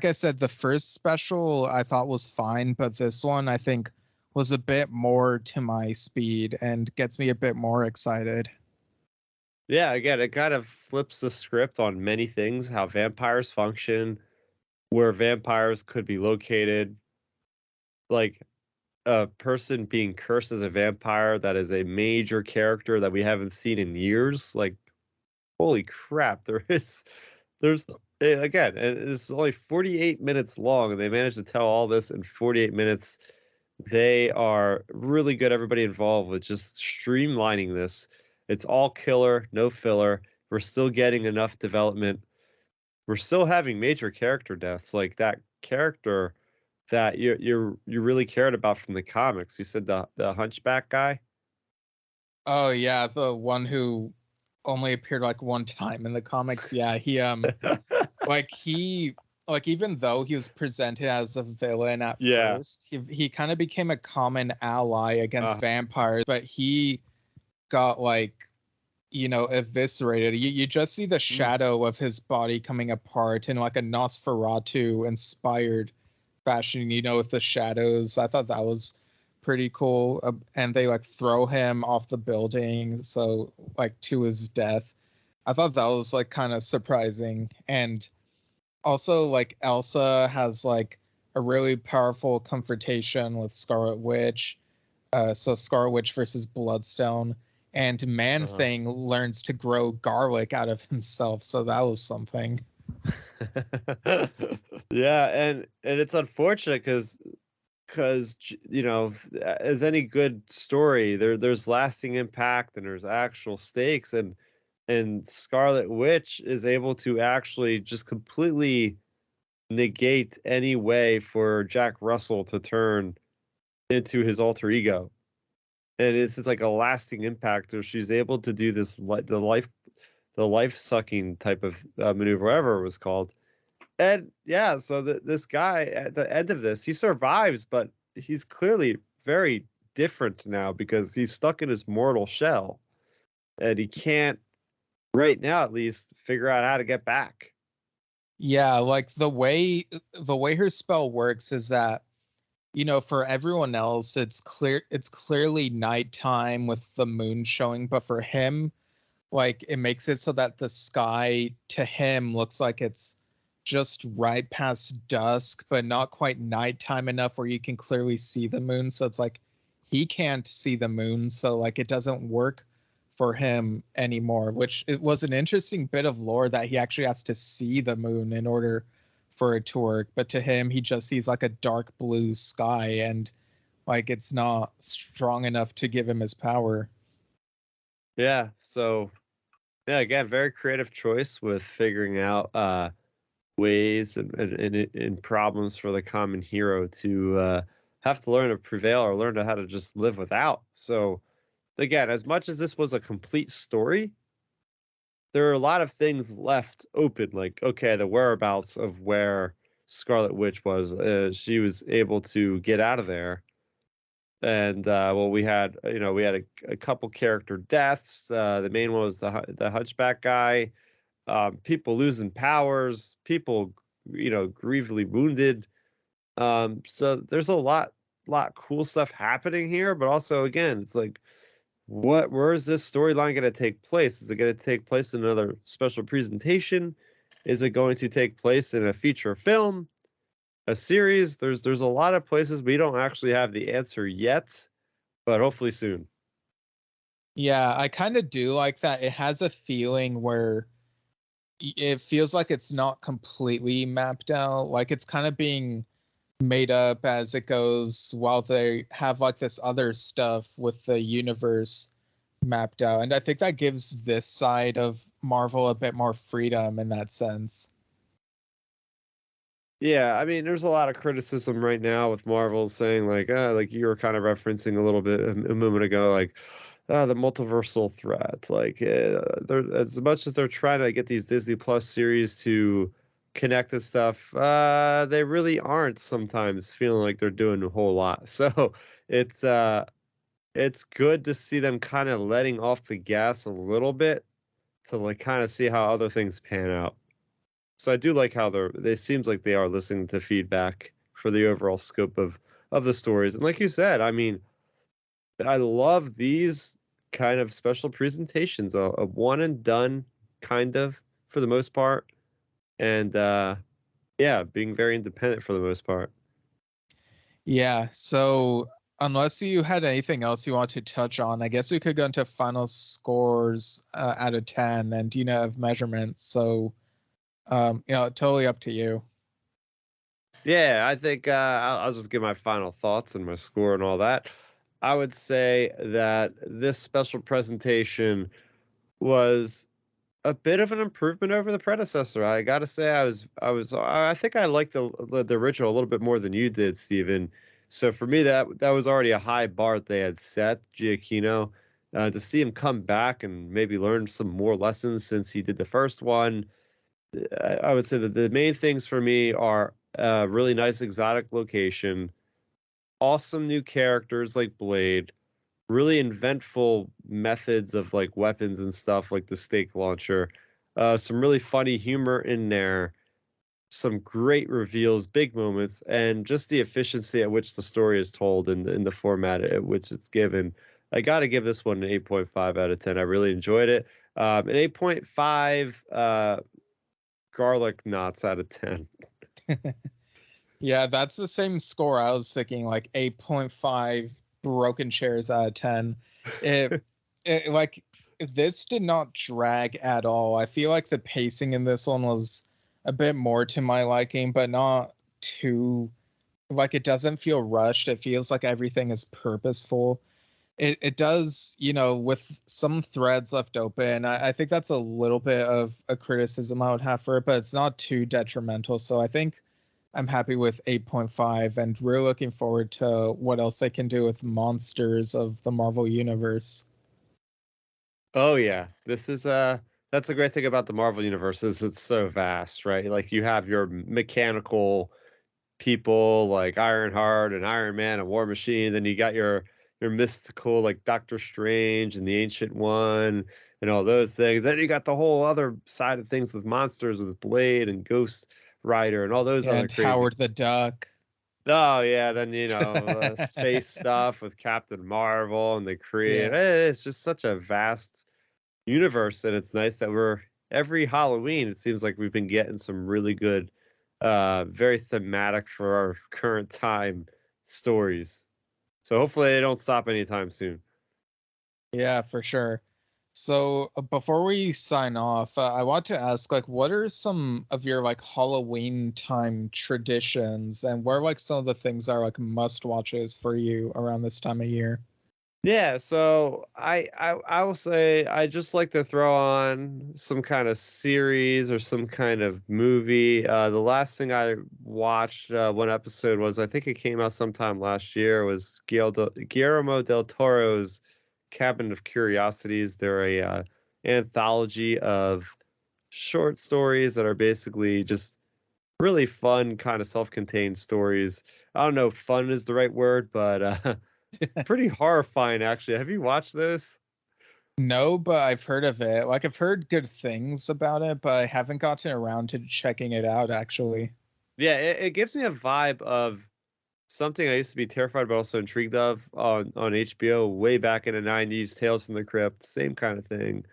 I said, the first special I thought was fine, but this one I think was a bit more to my speed and gets me a bit more excited. Yeah, again, it kind of flips the script on many things, how vampires function, where vampires could be located, like a person being cursed as a vampire that is a major character that we haven't seen in years. Like, holy crap, there's again, and it's only 48 minutes long, and they managed to tell all this in 48 minutes. They are really good, everybody involved, with just streamlining this. It's all killer, no filler. We're still getting enough development. We're still having major character deaths, like that character that you really cared about from the comics. You said the Hunchback guy. Oh yeah, the one who only appeared like one time in the comics. Yeah, like he like even though he was presented as a villain at Yeah. first, he kind of became a common ally against vampires, but he got like, you know, eviscerated. You just see the shadow of his body coming apart in like a Nosferatu inspired fashion, you know, with the shadows. I thought that was pretty cool. And they like throw him off the building, so like to his death. I thought that was like kind of surprising. And also like Elsa has like a really powerful confrontation with Scarlet Witch. So Scarlet Witch versus Bloodstone, and Man Thing learns to grow garlic out of himself. So that was something. Yeah, and it's unfortunate because you know, as any good story, there's lasting impact and there's actual stakes, and Scarlet Witch is able to actually just completely negate any way for Jack Russell to turn into his alter ego. And it's just like a lasting impact. So she's able to do this, the life sucking type of maneuver, whatever it was called. And yeah, so this guy at the end of this, he survives, but he's clearly very different now because he's stuck in his mortal shell, and he can't, right now at least, figure out how to get back. Yeah, like the way her spell works is that, you know, for everyone else it's clearly nighttime with the moon showing, but for him, like it makes it so that the sky to him looks like it's just right past dusk, but not quite nighttime enough where you can clearly see the moon. So it's like he can't see the moon, so like it doesn't work for him anymore, which it was an interesting bit of lore that he actually has to see the moon in order for it to work. But to him, he just sees like a dark blue sky, and like it's not strong enough to give him his power. Yeah, so yeah, again, very creative choice with figuring out ways and problems for the common hero to have to learn to prevail or learn to how to just live without. So again, as much as this was a complete story, there are a lot of things left open. Like, okay, the whereabouts of where Scarlet Witch was, she was able to get out of there. And well, we had a couple character deaths. The main one was the Hunchback guy. People losing powers, people, grievously wounded. So there's a lot cool stuff happening here, but also again, it's like, where is this storyline going to take place? Is it going to take place in another special presentation? Is it going to take place in a feature film, a series? There's a lot of places we don't actually have the answer yet, but hopefully soon. Yeah, I kind of do like that. It has a feeling where it feels like it's not completely mapped out. Like it's kind of being made up as it goes while they have like this other stuff with the universe mapped out. And I think that gives this side of Marvel a bit more freedom in that sense. Yeah, I mean, there's a lot of criticism right now with Marvel saying like you were kind of referencing a little bit a moment ago, like the multiversal threat. Like, they're as much as they're trying to get these Disney Plus series to connected stuff, they really aren't sometimes feeling like they're doing a whole lot. So it's good to see them kind of letting off the gas a little bit to like kind of see how other things pan out. So I do like how they seems like they are listening to feedback for the overall scope of the stories. And like you said, I mean, I love these kind of special presentations, a one and done kind of for the most part. And yeah, being very independent for the most part. Yeah, so unless you had anything else you want to touch on, I guess we could go into final scores out of 10 and have measurements. So, totally up to you. Yeah, I think I'll just give my final thoughts and my score and all that. I would say that this special presentation was a bit of an improvement over the predecessor. I got to say, I think I liked the original a little bit more than you did, Steven. So for me, that was already a high bar that they had set, Giacchino. To see him come back and maybe learn some more lessons since he did the first one, I would say that the main things for me are a really nice exotic location, awesome new characters like Blade, really inventful methods of like weapons and stuff like the stake launcher, some really funny humor in there, some great reveals, big moments, and just the efficiency at which the story is told and in the format at which it's given. I got to give this one an 8.5 out of 10. I really enjoyed it. An 8.5 garlic knots out of 10. Yeah, that's the same score I was thinking, like 8.5 broken chairs out of 10. It, like, this did not drag at all. I feel like the pacing in this one was a bit more to my liking, but not too, like, it doesn't feel rushed. It feels like everything is purposeful. It does, with some threads left open. I think that's a little bit of a criticism I would have for it, but it's not too detrimental. So I think I'm happy with 8.5 and really looking forward to what else they can do with monsters of the Marvel Universe. Oh yeah, this is that's a great thing about the Marvel universe is it's so vast, right? Like you have your mechanical people like Ironheart and Iron Man and War Machine, then you got your mystical like Doctor Strange and the Ancient One and all those things. Then you got the whole other side of things with monsters with Blade and Ghost Rider and all those other And crazy. Howard the Duck. Oh yeah, then space stuff with Captain Marvel and the Kree. Yeah. It's just such a vast universe, and it's nice that we're every Halloween. It seems like we've been getting some really good, very thematic for our current time stories. So hopefully they don't stop anytime soon. Yeah, for sure. So before we sign off, I want to ask, like, what are some of your like Halloween time traditions, and what are like some of the things that are like must watches for you around this time of year? Yeah, so I will say I just like to throw on some kind of series or some kind of movie. The last thing I watched, one episode was I think it came out sometime last year was Guillermo del Toro's Cabinet of Curiosities. They're a anthology of short stories that are basically just really fun, kind of self-contained stories. I don't know if fun is the right word, but pretty horrifying, actually. Have you watched this? No, but I've heard of it. Like, I've heard good things about it, but I haven't gotten around to checking it out actually. Yeah, it gives me a vibe of something I used to be terrified but also intrigued of on HBO way back in the 90s, Tales from the Crypt, same kind of thing.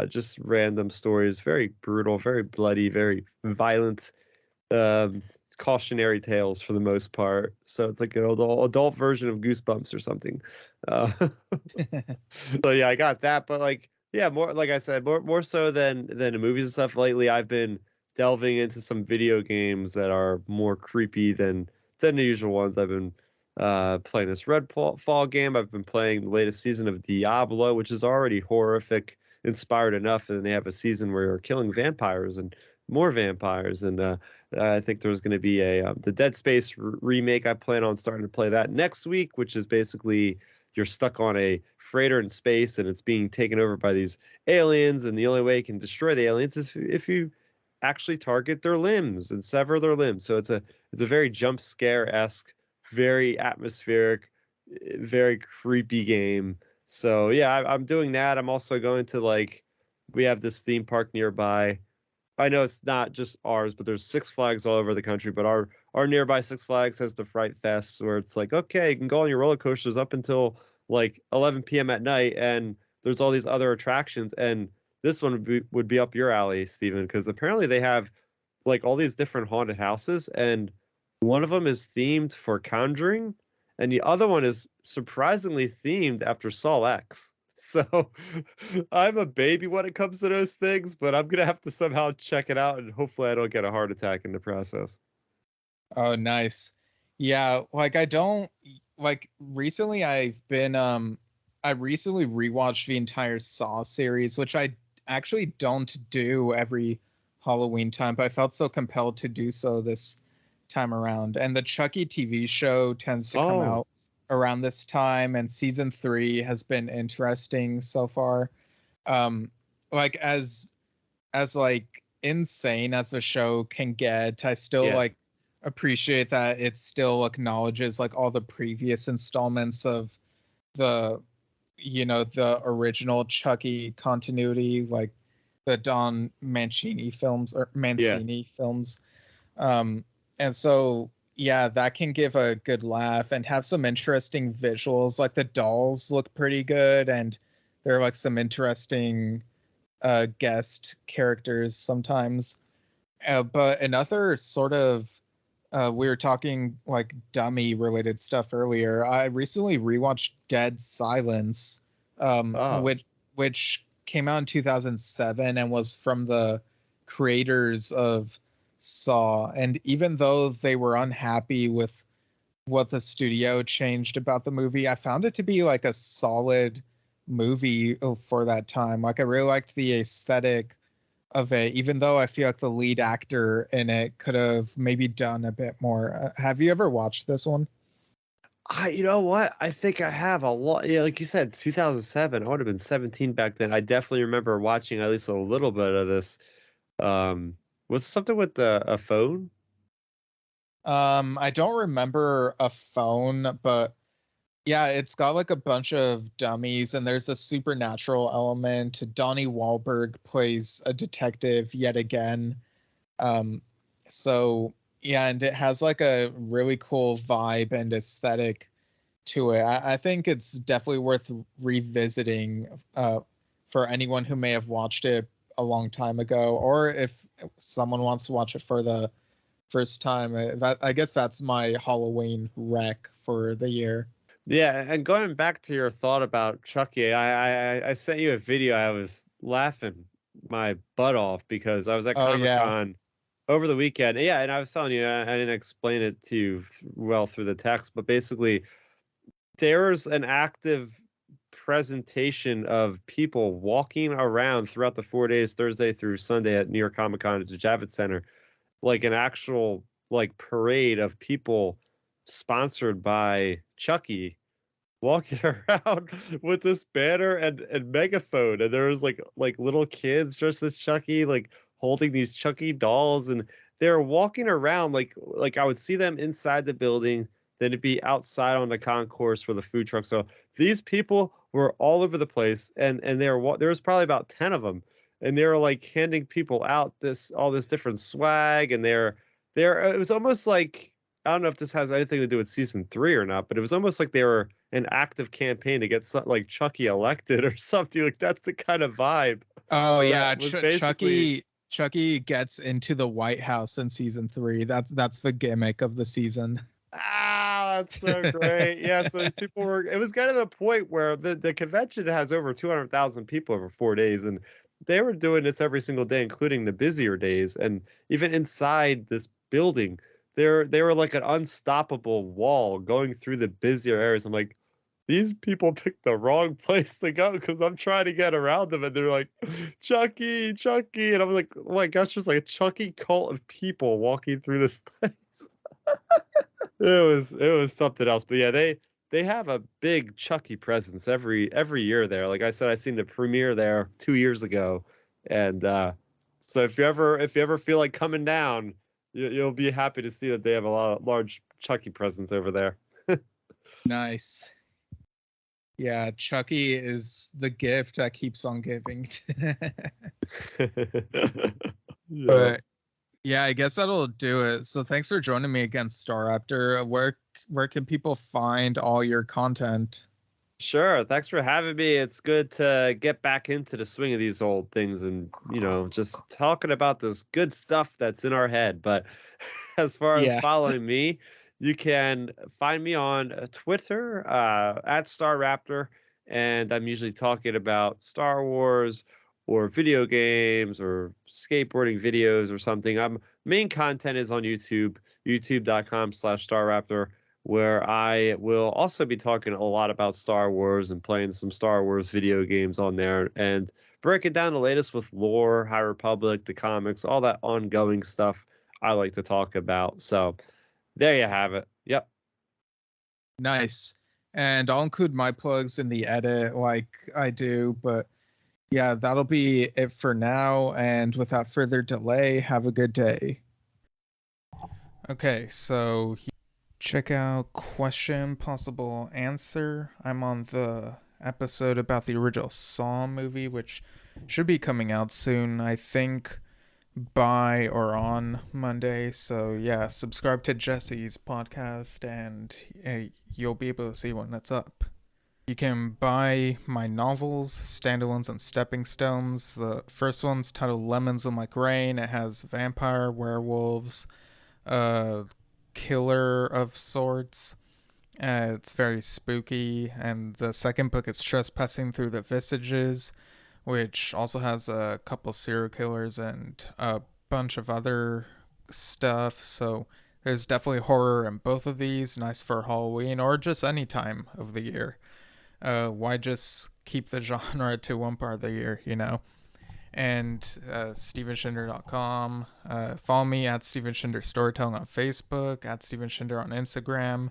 Just random stories, very brutal, very bloody, very violent, um, cautionary tales for the most part. So it's like an adult version of Goosebumps or something. Uh, so yeah, I got that, but like yeah, more like I said, more so than the movies and stuff. Lately, I've been delving into some video games that are more creepy than the usual ones. I've been playing this Fall game. I've been playing the latest season of Diablo, which is already horrific inspired enough, and they have a season where you're killing vampires and more vampires. And I think there's going to be a the Dead Space remake. I plan on starting to play that next week, which is basically you're stuck on a freighter in space and it's being taken over by these aliens, and the only way you can destroy the aliens is if you actually target their limbs and sever their limbs. So it's a very jump scare-esque, very atmospheric, very creepy game. So yeah, I'm doing that. I'm also going to like we have this theme park nearby. I know it's not just ours, but there's Six Flags all over the country. But our nearby Six Flags has the Fright Fest, where it's like, okay, you can go on your roller coasters up until like 11 p.m. at night, and there's all these other attractions. And this one would be up your alley, Steven, because apparently they have like all these different haunted houses, and one of them is themed for Conjuring, and the other one is surprisingly themed after Saw X. So I'm a baby when it comes to those things, but I'm gonna have to somehow check it out, and hopefully I don't get a heart attack in the process. Oh, nice. Yeah, like I don't like recently I recently rewatched the entire Saw series, which I actually don't do every Halloween time, but I felt so compelled to do so this time around. And the Chucky TV show tends to come Oh, out around this time, and season 3 has been interesting so far. Um like as like insane as the show can get, I still yeah, like appreciate that it still acknowledges like all the previous installments of the the original Chucky continuity, like the Don Mancini films or yeah. Mancini films. Um, and so yeah, that can give a good laugh and have some interesting visuals. Like the dolls look pretty good, and there are like some interesting guest characters sometimes. But another sort of we were talking like dummy related stuff earlier. I recently rewatched Dead Silence, Oh, which came out in 2007 and was from the creators of Saw. And even though they were unhappy with what the studio changed about the movie, I found it to be like a solid movie for that time. Like I really liked the aesthetic of it, even though I feel like the lead actor in it could have maybe done a bit more. Have you ever watched this one? you know what? I think I have a lot. Yeah, like you said, 2007. I would have been 17 back then. I definitely remember watching at least a little bit of this. Um, was it something with a phone? I don't remember a phone, but yeah, it's got like a bunch of dummies, and there's a supernatural element. Donnie Wahlberg plays a detective yet again. Um, so yeah, and it has like a really cool vibe and aesthetic to it. I think it's definitely worth revisiting for anyone who may have watched it a long time ago, or if someone wants to watch it for the first time. That I guess that's my Halloween rec for the year. Yeah, and going back to your thought about Chucky, I sent you a video. I was laughing my butt off because I was at Oh Comic yeah. Con over the weekend. Yeah, and I was telling you, I didn't explain it to you well through the text, but basically, there's an active presentation of people walking around throughout the 4 days, Thursday through Sunday at New York Comic Con at the Javits Center, like an actual like parade of people sponsored by Chucky walking around with this banner and megaphone, and there was like little kids dressed as Chucky, like holding these Chucky dolls, and they're walking around like I would see them inside the building, then it'd be outside on the concourse for the food truck. So these people were all over the place, and there was probably about 10 of them, and they were like handing people out this all this different swag, and they're it was almost like I don't know if this has anything to do with season 3 or not, but it was almost like they were an active campaign to get like Chucky elected or something. Like that's the kind of vibe Oh yeah, that was basically. Chucky gets into the White House in season 3. That's the gimmick of the season. Ah, that's so great. Yeah, so these people were it was kind of the point where the convention has over 200,000 people over 4 days, and they were doing this every single day, including the busier days. And even inside this building, they were like an unstoppable wall going through the busier areas. I'm like, these people picked the wrong place to go because I'm trying to get around them, and they're like, Chucky, Chucky, and I'm like, oh my gosh, there's like a Chucky cult of people walking through this place. It was something else, but yeah, they have a big Chucky presence every year there. Like I said, I seen the premiere there 2 years ago, and So if you ever feel like coming down, you'll be happy to see that they have a large Chucky presence over there. Nice. Yeah, Chucky is the gift that keeps on giving. Yeah. But yeah, I guess that'll do it. So thanks for joining me again, Starrapter. Where can people find all your content? Sure. Thanks for having me. It's good to get back into the swing of these old things and, just talking about this good stuff that's in our head. But as far as Yeah. following me, you can find me on Twitter at Starrapter. And I'm usually talking about Star Wars or video games or skateboarding videos or something. Main content is on YouTube, youtube.com/Starrapter, where I will also be talking a lot about Star Wars and playing some Star Wars video games on there and breaking down the latest with lore, High Republic, the comics, all that ongoing stuff I like to talk about. So there you have it. Yep. Nice. And I'll include my plugs in the edit like I do, but yeah, that'll be it for now. And without further delay, have a good day. Okay, so check out Question Possible Answer. I'm on the episode about the original Saw movie, which should be coming out soon, I think by or on Monday. So yeah, subscribe to Jesse's podcast and you'll be able to see when it's up. You can buy my novels, standalones, and stepping stones. The first one's titled Lemons Will Like Rain. It has vampire, werewolves, killer of sorts. It's very spooky. And the second book is Trespassing Through the Visages, which also has a couple serial killers and a bunch of other stuff. So there's definitely horror in both of these. Nice for Halloween or just any time of the year. Why just keep the genre to one part of the year, And StevenShinder.com. Follow me at Steven Shinder Storytelling on Facebook, at Steven Shinder on Instagram,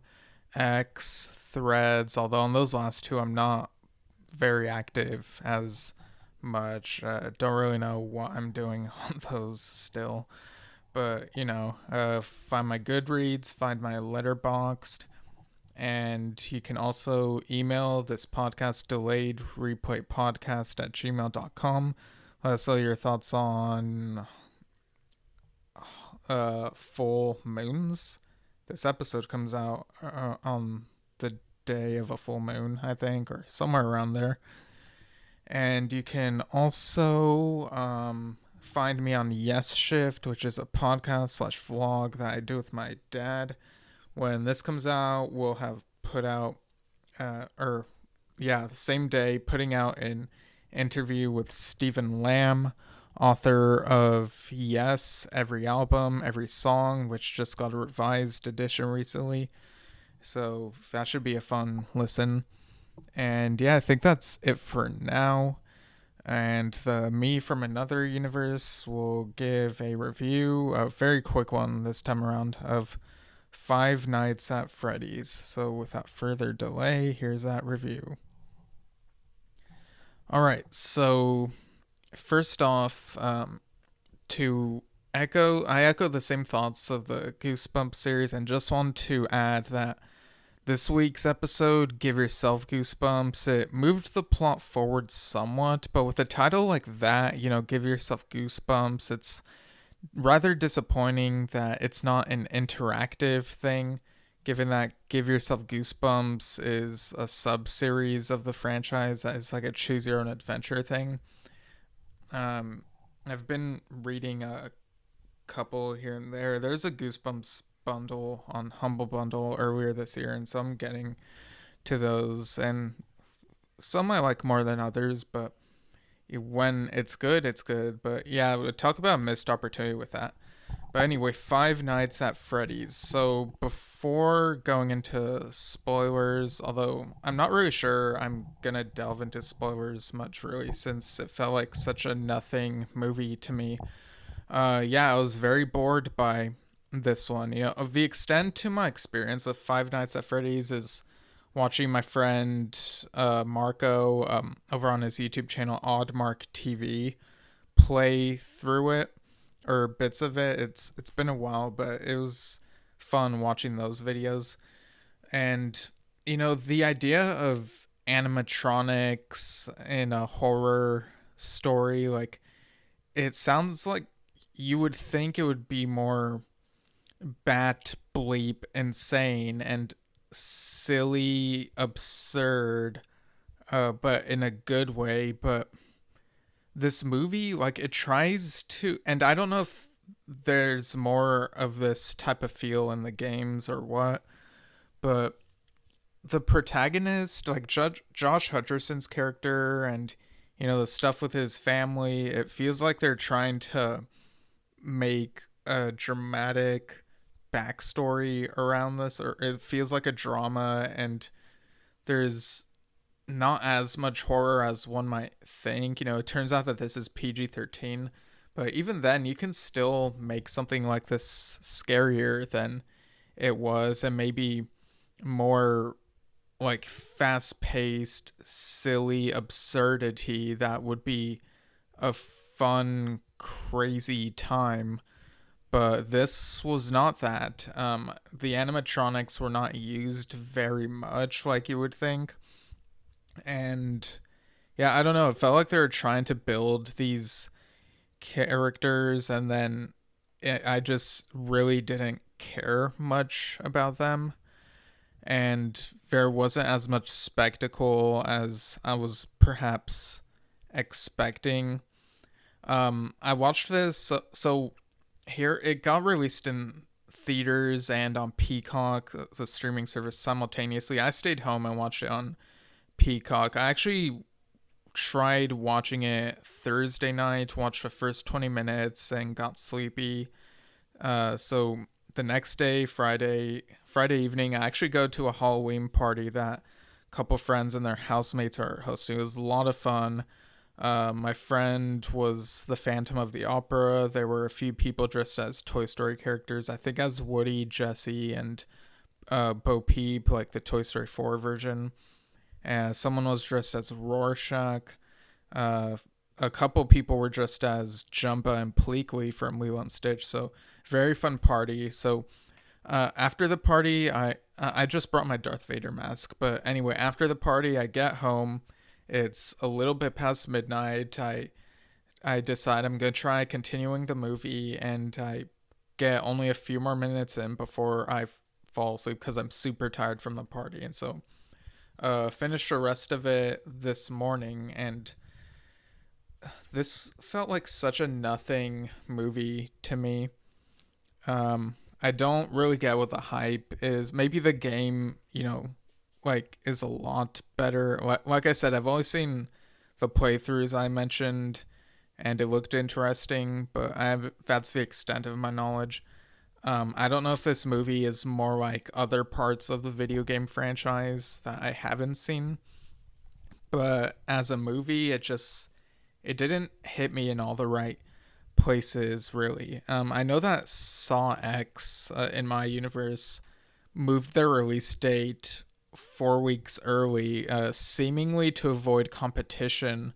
X, Threads. Although on those last two, I'm not very active as much. Don't really know what I'm doing on those still. But, find my Goodreads, find my Letterboxd. And you can also email this podcast, delayedreplaypodcast@gmail.com. Let us know your thoughts on full moons. This episode comes out on the day of a full moon, I think, or somewhere around there. And you can also find me on Yesshift, which is a podcast/vlog that I do with my dad. When this comes out, we'll have put out, the same day, putting out an interview with Stephen Lamb, author of Yes, Every Album, Every Song, which just got a revised edition recently. So that should be a fun listen. And yeah, I think that's it for now. And the Me from Another Universe will give a review, a very quick one this time around, of Five Nights at Freddy's. So without further delay, here's that review. Alright, so first off, I echo the same thoughts of the Goosebumps series and just want to add that this week's episode, Give Yourself Goosebumps, it moved the plot forward somewhat, but with a title like that, Give Yourself Goosebumps, it's rather disappointing that it's not an interactive thing, given that Give Yourself Goosebumps is a sub-series of the franchise that is like a choose your own adventure thing. I've been reading a couple here and there. There's a Goosebumps bundle on Humble Bundle earlier this year, and so I'm getting to those, and some I like more than others, but when it's good, it's good. But yeah, we'll talk about a missed opportunity with that. But anyway, Five Nights at Freddy's. So before going into spoilers, although I'm not really sure I'm gonna delve into spoilers much really, since it felt like such a nothing movie to me. I was very bored by this one. Of the extent to my experience with Five Nights at Freddy's is watching my friend Marco over on his YouTube channel Oddmark TV play through it or bits of it. It's been a while, but it was fun watching those videos. And the idea of animatronics in a horror story, like, it sounds like you would think it would be more bat bleep insane and silly absurd, but in a good way. But this movie, like, it tries to, and I don't know if there's more of this type of feel in the games or what, but the protagonist, like Josh Hutcherson's character, and the stuff with his family, it feels like they're trying to make a dramatic backstory around this, or it feels like a drama, and there's not as much horror as one might think. It turns out that this is PG-13, but even then, you can still make something like this scarier than it was, and maybe more like fast-paced, silly absurdity that would be a fun, crazy time. But this was not that. The animatronics were not used very much, like you would think. And yeah, I don't know. It felt like they were trying to build these characters, and then I just really didn't care much about them. And there wasn't as much spectacle as I was perhaps expecting. I watched this, so here it got released in theaters and on Peacock, the streaming service, simultaneously. I stayed home and watched it on Peacock. I actually tried watching it Thursday night, watched the first 20 minutes and got sleepy. So the next day, Friday evening, I actually go to a Halloween party that a couple friends and their housemates are hosting. It was a lot of fun. My friend was the Phantom of the Opera. There were a few people dressed as Toy Story characters. I think as Woody, Jesse, and Bo Peep, like the Toy Story 4 version. Someone was dressed as Rorschach. A couple people were dressed as Jumba and Pleakley from Lilo and Stitch. So very fun party. So after the party, I just brought my Darth Vader mask. But anyway, after the party, I get home. It's a little bit past midnight. I decide I'm going to try continuing the movie, and I get only a few more minutes in before I fall asleep because I'm super tired from the party. And so finish the rest of it this morning, and this felt like such a nothing movie to me. I don't really get what the hype is. Maybe the game, like, is a lot better. Like I said, I've only seen the playthroughs I mentioned, and it looked interesting, but that's the extent of my knowledge. I don't know if this movie is more like other parts of the video game franchise that I haven't seen, but as a movie, it didn't hit me in all the right places, really. I know that Saw X in my universe moved their release date 4 weeks early, seemingly to avoid competition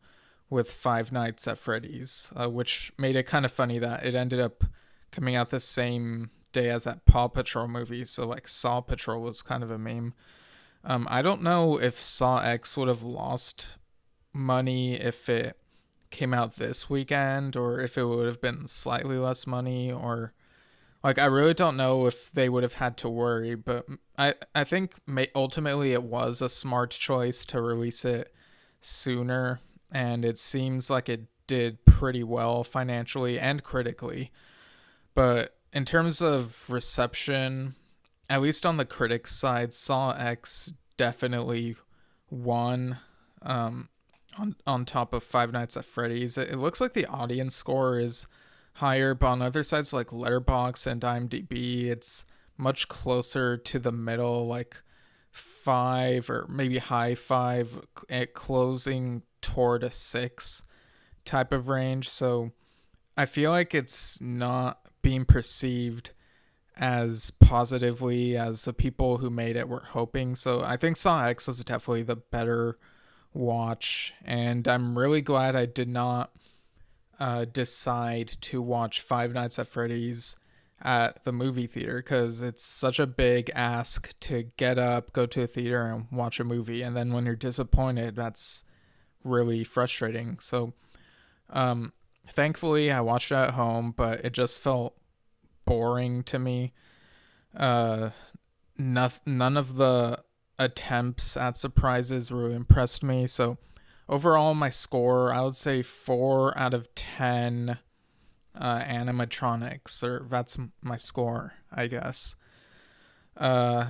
with Five Nights at Freddy's, which made it kind of funny that it ended up coming out the same day as that Paw Patrol movie. So like Saw Patrol was kind of a meme. I don't know if Saw X would have lost money if it came out this weekend, or if it would have been slightly less money, or like, I really don't know if they would have had to worry, but I think ultimately it was a smart choice to release it sooner, and it seems like it did pretty well financially and critically. But in terms of reception, at least on the critics' side, Saw X definitely won on top of Five Nights at Freddy's. It looks like the audience score is higher, but on other sides like Letterboxd and IMDb, it's much closer to the middle, like 5 or maybe high 5, at closing toward a 6 type of range. So I feel like it's not being perceived as positively as the people who made it were hoping. So I think Saw X was definitely the better watch, and I'm really glad I did not decide to watch Five Nights at Freddy's at the movie theater, because it's such a big ask to get up, go to a theater, and watch a movie. And then when you're disappointed, that's really frustrating. So, thankfully, I watched it at home, but it just felt boring to me. None of the attempts at surprises really impressed me. So, overall, my score, I would say 4 out of 10 animatronics, or that's my score, I guess.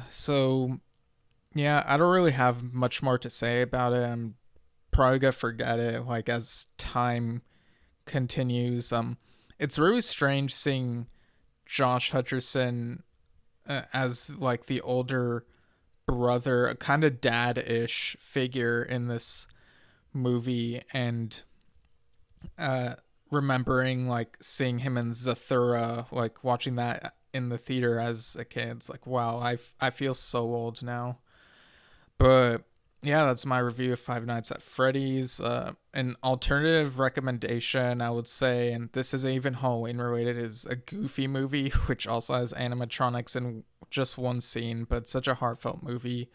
So yeah, I don't really have much more to say about it. I'm probably gonna forget it like as time continues. It's really strange seeing Josh Hutcherson as like the older brother, a kind of dad-ish figure in this movie, and remembering like seeing him in Zathura, like watching that in the theater as a kid. It's like, wow, I feel so old now. But yeah, that's my review of Five Nights at Freddy's. An alternative recommendation, I would say, and this isn't even Halloween related, is a Goofy movie, which also has animatronics in just one scene, but such a heartfelt movie.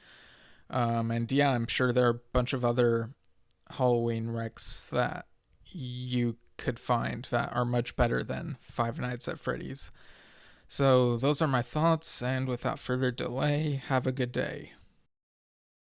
And yeah, I'm sure there are a bunch of other Halloween recs that you could find that are much better than Five Nights at Freddy's. So those are my thoughts, and without further delay, have a good day.